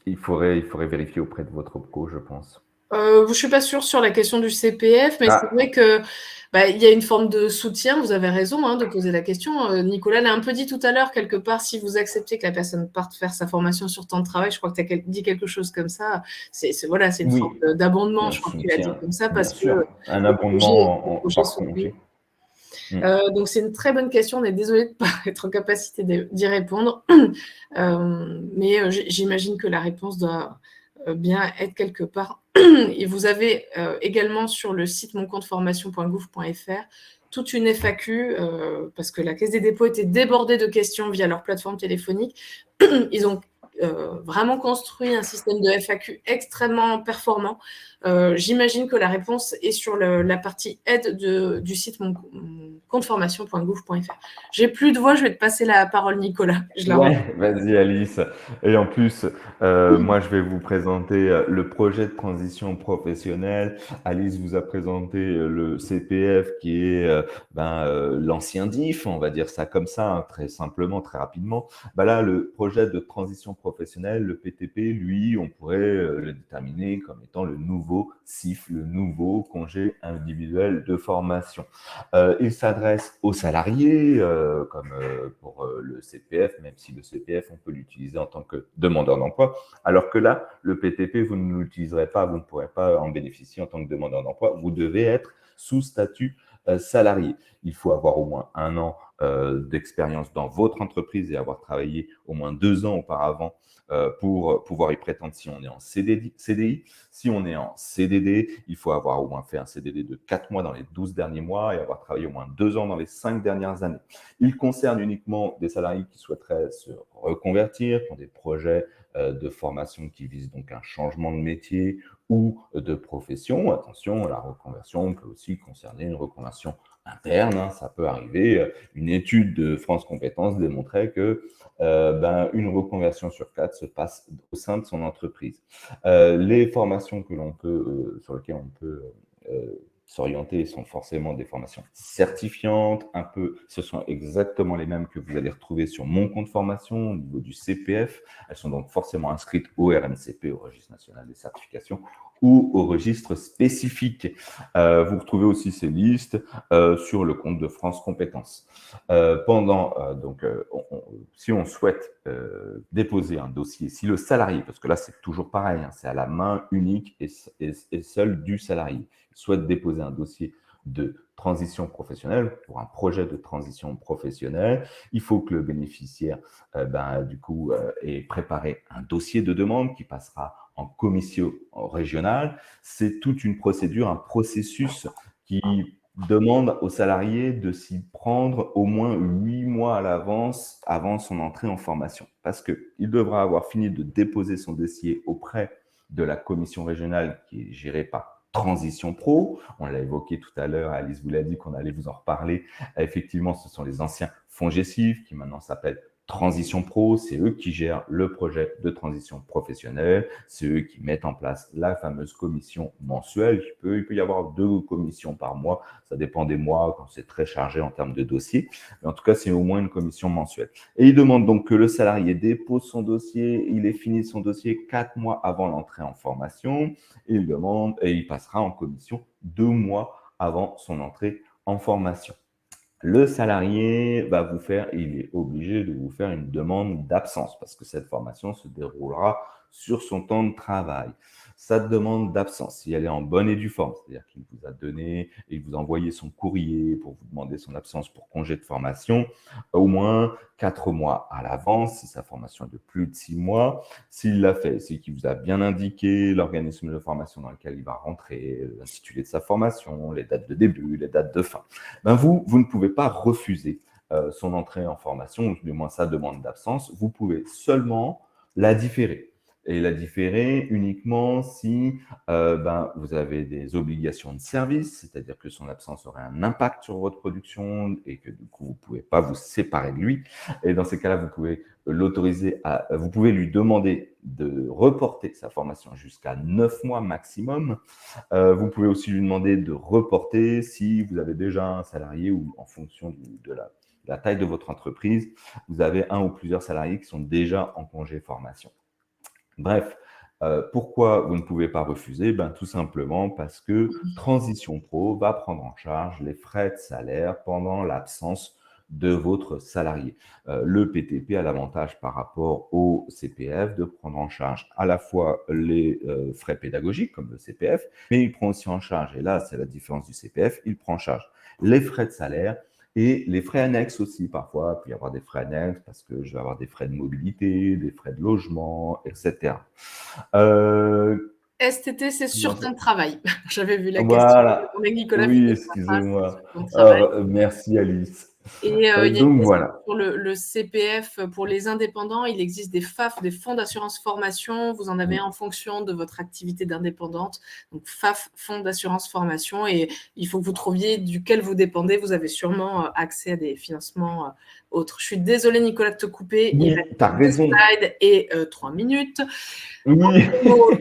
Il faudrait vérifier auprès de votre OPCO, je pense. Je ne suis pas sûre sur la question du CPF, mais c'est vrai que il y a une forme de soutien. Vous avez raison de poser la question. Nicolas l'a un peu dit tout à l'heure, quelque part, si vous acceptez que la personne parte faire sa formation sur temps de travail, je crois que tu as dit quelque chose comme ça. C'est une forme Oui, d'abondement, un je crois que tu l'as dit soutien, comme ça, bien parce que sûr, un le abondement projet hors soutenu. congé. Mm. Donc, c'est une très bonne question. On est désolé de ne pas être en capacité d'y répondre. Mais j'imagine que la réponse doit bien être quelque part. Et vous avez également sur le site moncompteformation.gouv.fr toute une FAQ, parce que la Caisse des dépôts était débordée de questions via leur plateforme téléphonique. Ils ont vraiment construit un système de FAQ extrêmement performant. J'imagine que la réponse est sur la partie aide du site moncompteformation.gouv.fr. J'ai plus de voix, je vais te passer la parole, Nicolas. Je la Ouais, vas-y Alice. Et en plus, moi je vais vous présenter le projet de transition professionnelle. Alice vous a présenté le CPF qui est l'ancien DIF, on va dire ça comme ça, très simplement, très rapidement. Là, le projet de transition professionnelle, le PTP, lui, on pourrait le déterminer comme étant le nouveau CIF, le nouveau congé individuel de formation. Il s'adresse aux salariés, comme pour le CPF, même si le CPF, on peut l'utiliser en tant que demandeur d'emploi, alors que là, le PTP, vous ne l'utiliserez pas, vous ne pourrez pas en bénéficier en tant que demandeur d'emploi, vous devez être sous statut salarié. Il faut avoir au moins 1 an d'expérience dans votre entreprise et avoir travaillé au moins 2 ans auparavant pour pouvoir y prétendre si on est en CDI. Si on est en CDD, il faut avoir au moins fait un CDD de 4 mois dans les 12 derniers mois et avoir travaillé au moins 2 ans dans les 5 dernières années. Il concerne uniquement des salariés qui souhaiteraient se reconvertir, qui ont des projets de formation qui visent donc un changement de métier ou de profession. Attention, la reconversion peut aussi concerner une reconversion interne, ça peut arriver. Une étude de France Compétences démontrait que une reconversion sur 4 se passe au sein de son entreprise. Les formations que l'on peut, sur lesquelles on peut s'orienter sont forcément des formations certifiantes, ce sont exactement les mêmes que vous allez retrouver sur mon compte formation au niveau du CPF. Elles sont donc forcément inscrites au RNCP, au Registre national des certifications, ou au registre spécifique. Vous retrouvez aussi ces listes sur le compte de France Compétences. Si on souhaite déposer un dossier, si le salarié, parce que là c'est toujours pareil, c'est à la main unique et seule du salarié, souhaite déposer un dossier de transition professionnelle, pour un projet de transition professionnelle, il faut que le bénéficiaire ait préparé un dossier de demande qui passera en commission régionale. C'est toute une procédure, un processus qui demande aux salariés de s'y prendre au moins 8 mois à l'avance avant son entrée en formation. Parce qu'il devra avoir fini de déposer son dossier auprès de la commission régionale qui est gérée par Transition Pro. On l'a évoqué tout à l'heure, Alice vous l'a dit qu'on allait vous en reparler. Effectivement, ce sont les anciens FONGECIF qui maintenant s'appellent Transition Pro, c'est eux qui gèrent le projet de transition professionnelle, c'est eux qui mettent en place la fameuse commission mensuelle. Il peut y avoir 2 commissions par mois, ça dépend des mois quand c'est très chargé en termes de dossiers, mais en tout cas, c'est au moins une commission mensuelle. Et il demande donc que le salarié dépose son dossier, il ait fini son dossier 4 mois avant l'entrée en formation, et il passera en commission 2 mois avant son entrée en formation. Le salarié il est obligé de vous faire une demande d'absence parce que cette formation se déroulera sur son temps de travail. Cette demande d'absence, si elle est en bonne et due forme, c'est-à-dire qu'il vous a donné, il vous a envoyé son courrier pour vous demander son absence pour congé de formation, au moins 4 mois à l'avance, si sa formation est de plus de 6 mois. S'il l'a fait, c'est qu'il vous a bien indiqué l'organisme de formation dans lequel il va rentrer, l'intitulé de sa formation, les dates de début, les dates de fin. Vous ne pouvez pas refuser son entrée en formation, ou du moins sa demande d'absence. Vous pouvez seulement la différer. Et la différer uniquement si vous avez des obligations de service, c'est-à-dire que son absence aurait un impact sur votre production et que du coup, vous ne pouvez pas vous séparer de lui. Et dans ces cas-là, vous pouvez vous pouvez lui demander de reporter sa formation jusqu'à 9 mois maximum. Vous pouvez aussi lui demander de reporter si vous avez déjà un salarié ou en fonction de la taille de votre entreprise, vous avez un ou plusieurs salariés qui sont déjà en congé formation. Bref, pourquoi vous ne pouvez pas refuser? Tout simplement parce que Transition Pro va prendre en charge les frais de salaire pendant l'absence de votre salarié. Le PTP a l'avantage par rapport au CPF de prendre en charge à la fois les frais pédagogiques comme le CPF, mais il prend aussi en charge, et là c'est la différence du CPF, il prend en charge les frais de salaire et les frais annexes aussi. Parfois, il peut y avoir des frais annexes parce que je vais avoir des frais de mobilité, des frais de logement, etc. STT, c'est sur temps de travail. J'avais vu la question Voilà. avec Nicolas Oui, Villepin, excusez-moi. sur temps de travail. Merci Alice. Et il y a une Donc question voilà. sur le CPF pour les indépendants. Il existe des FAF, des fonds d'assurance formation. Vous en avez en fonction de votre activité d'indépendante. Donc FAF, fonds d'assurance formation. Et il faut que vous trouviez duquel vous dépendez. Vous avez sûrement accès à des financements autres. Je suis désolée, Nicolas, de te couper. Oui, Il reste tu as 2 raison. slides et 3 minutes. Oui.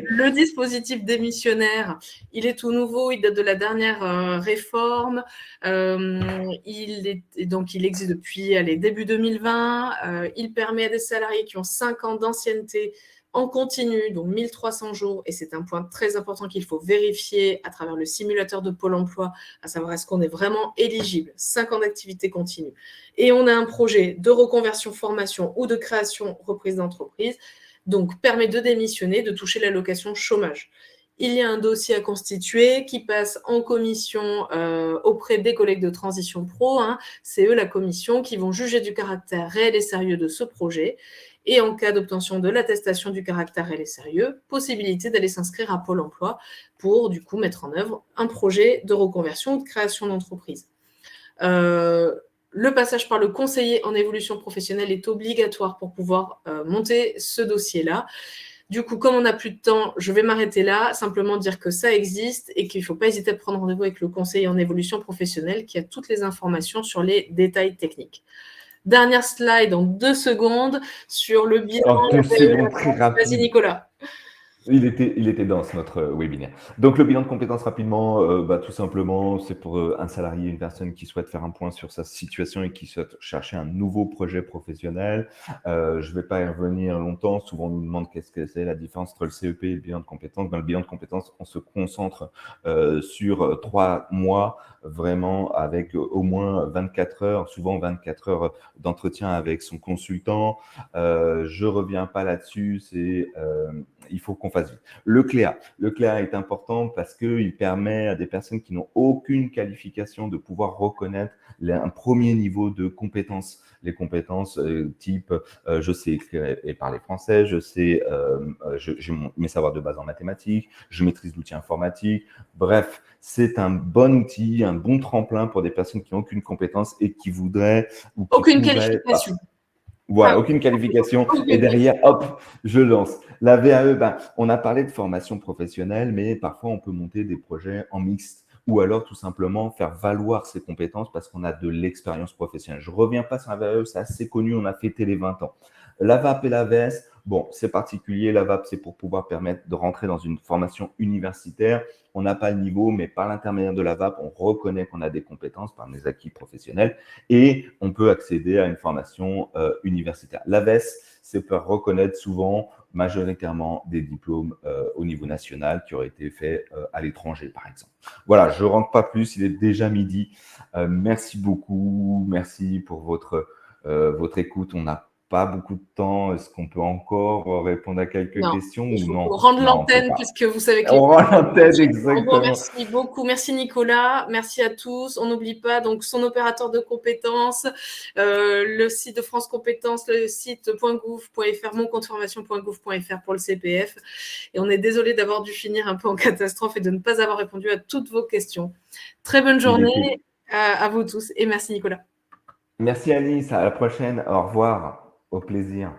Le dispositif démissionnaire, il est tout nouveau, il date de la dernière réforme. Il existe depuis début 2020. Il permet à des salariés qui ont 5 ans d'ancienneté en continu, donc 1300 jours, et c'est un point très important qu'il faut vérifier à travers le simulateur de Pôle emploi, à savoir est-ce qu'on est vraiment éligible, 5 ans d'activité continue. Et on a un projet de reconversion, formation ou de création, reprise d'entreprise, donc permet de démissionner, de toucher l'allocation chômage. Il y a un dossier à constituer qui passe en commission auprès des collègues de Transition Pro. C'est eux, la commission, qui vont juger du caractère réel et sérieux de ce projet. Et en cas d'obtention de l'attestation du caractère réel et sérieux, possibilité d'aller s'inscrire à Pôle emploi pour, du coup, mettre en œuvre un projet de reconversion ou de création d'entreprise. Le passage par le conseiller en évolution professionnelle est obligatoire pour pouvoir monter ce dossier-là. Du coup, comme on n'a plus de temps, je vais m'arrêter là, simplement dire que ça existe et qu'il ne faut pas hésiter à prendre rendez-vous avec le conseiller en évolution professionnelle qui a toutes les informations sur les détails techniques. Dernière slide en 2 secondes sur le bilan. En 2 secondes, très rapide. Vas-y, Nicolas. Il était dense, notre webinaire. Donc, le bilan de compétences rapidement, tout simplement, c'est pour un salarié, une personne qui souhaite faire un point sur sa situation et qui souhaite chercher un nouveau projet professionnel. Je ne vais pas y revenir longtemps. Souvent, on nous demande qu'est-ce que c'est la différence entre le CEP et le bilan de compétences. Dans le bilan de compétences, on se concentre sur 3 mois, vraiment avec au moins 24 heures, souvent 24 heures d'entretien avec son consultant. Je ne reviens pas là-dessus, il faut qu'on fasse vite. Le CLEA est important parce qu'il permet à des personnes qui n'ont aucune qualification de pouvoir reconnaître un premier niveau de compétences. Les compétences type je sais écrire et parler français, j'ai mes savoirs de base en mathématiques, je maîtrise l'outil informatique. Bref, c'est un bon outil, un bon tremplin pour des personnes qui n'ont aucune compétence et qui voudraient ou qui aucune qualification. Voilà, aucune qualification. Et derrière, hop, je lance. La VAE, on a parlé de formation professionnelle, mais parfois on peut monter des projets en mixte ou alors tout simplement faire valoir ses compétences parce qu'on a de l'expérience professionnelle. Je ne reviens pas sur la VAE, c'est assez connu, on a fêté les 20 ans. La VAP et la VS, bon, c'est particulier. La VAP, c'est pour pouvoir permettre de rentrer dans une formation universitaire. On n'a pas le niveau, mais par l'intermédiaire de la VAP, on reconnaît qu'on a des compétences par des acquis professionnels et on peut accéder à une formation universitaire. La VES, c'est pour reconnaître souvent, majoritairement, des diplômes au niveau national qui auraient été faits à l'étranger, par exemple. Voilà, je ne rentre pas plus, il est déjà midi. Merci beaucoup, merci pour votre écoute. On n'a pas beaucoup de temps. Est-ce qu'on peut encore répondre à quelques Non, questions il ou faut non? rendre Non, on ne peut l'antenne pas. puisque vous savez que les On rend l'antenne, on vous exactement. remercie beaucoup. Merci Nicolas. Merci à tous. On n'oublie pas donc son opérateur de compétences, le site de France Compétences, le site .gouv.fr, moncompteformation.gouv.fr pour le CPF. Et on est désolé d'avoir dû finir un peu en catastrophe et de ne pas avoir répondu à toutes vos questions. Très bonne journée à vous tous et merci Nicolas. Merci Alice, à la prochaine. Au revoir. Au plaisir.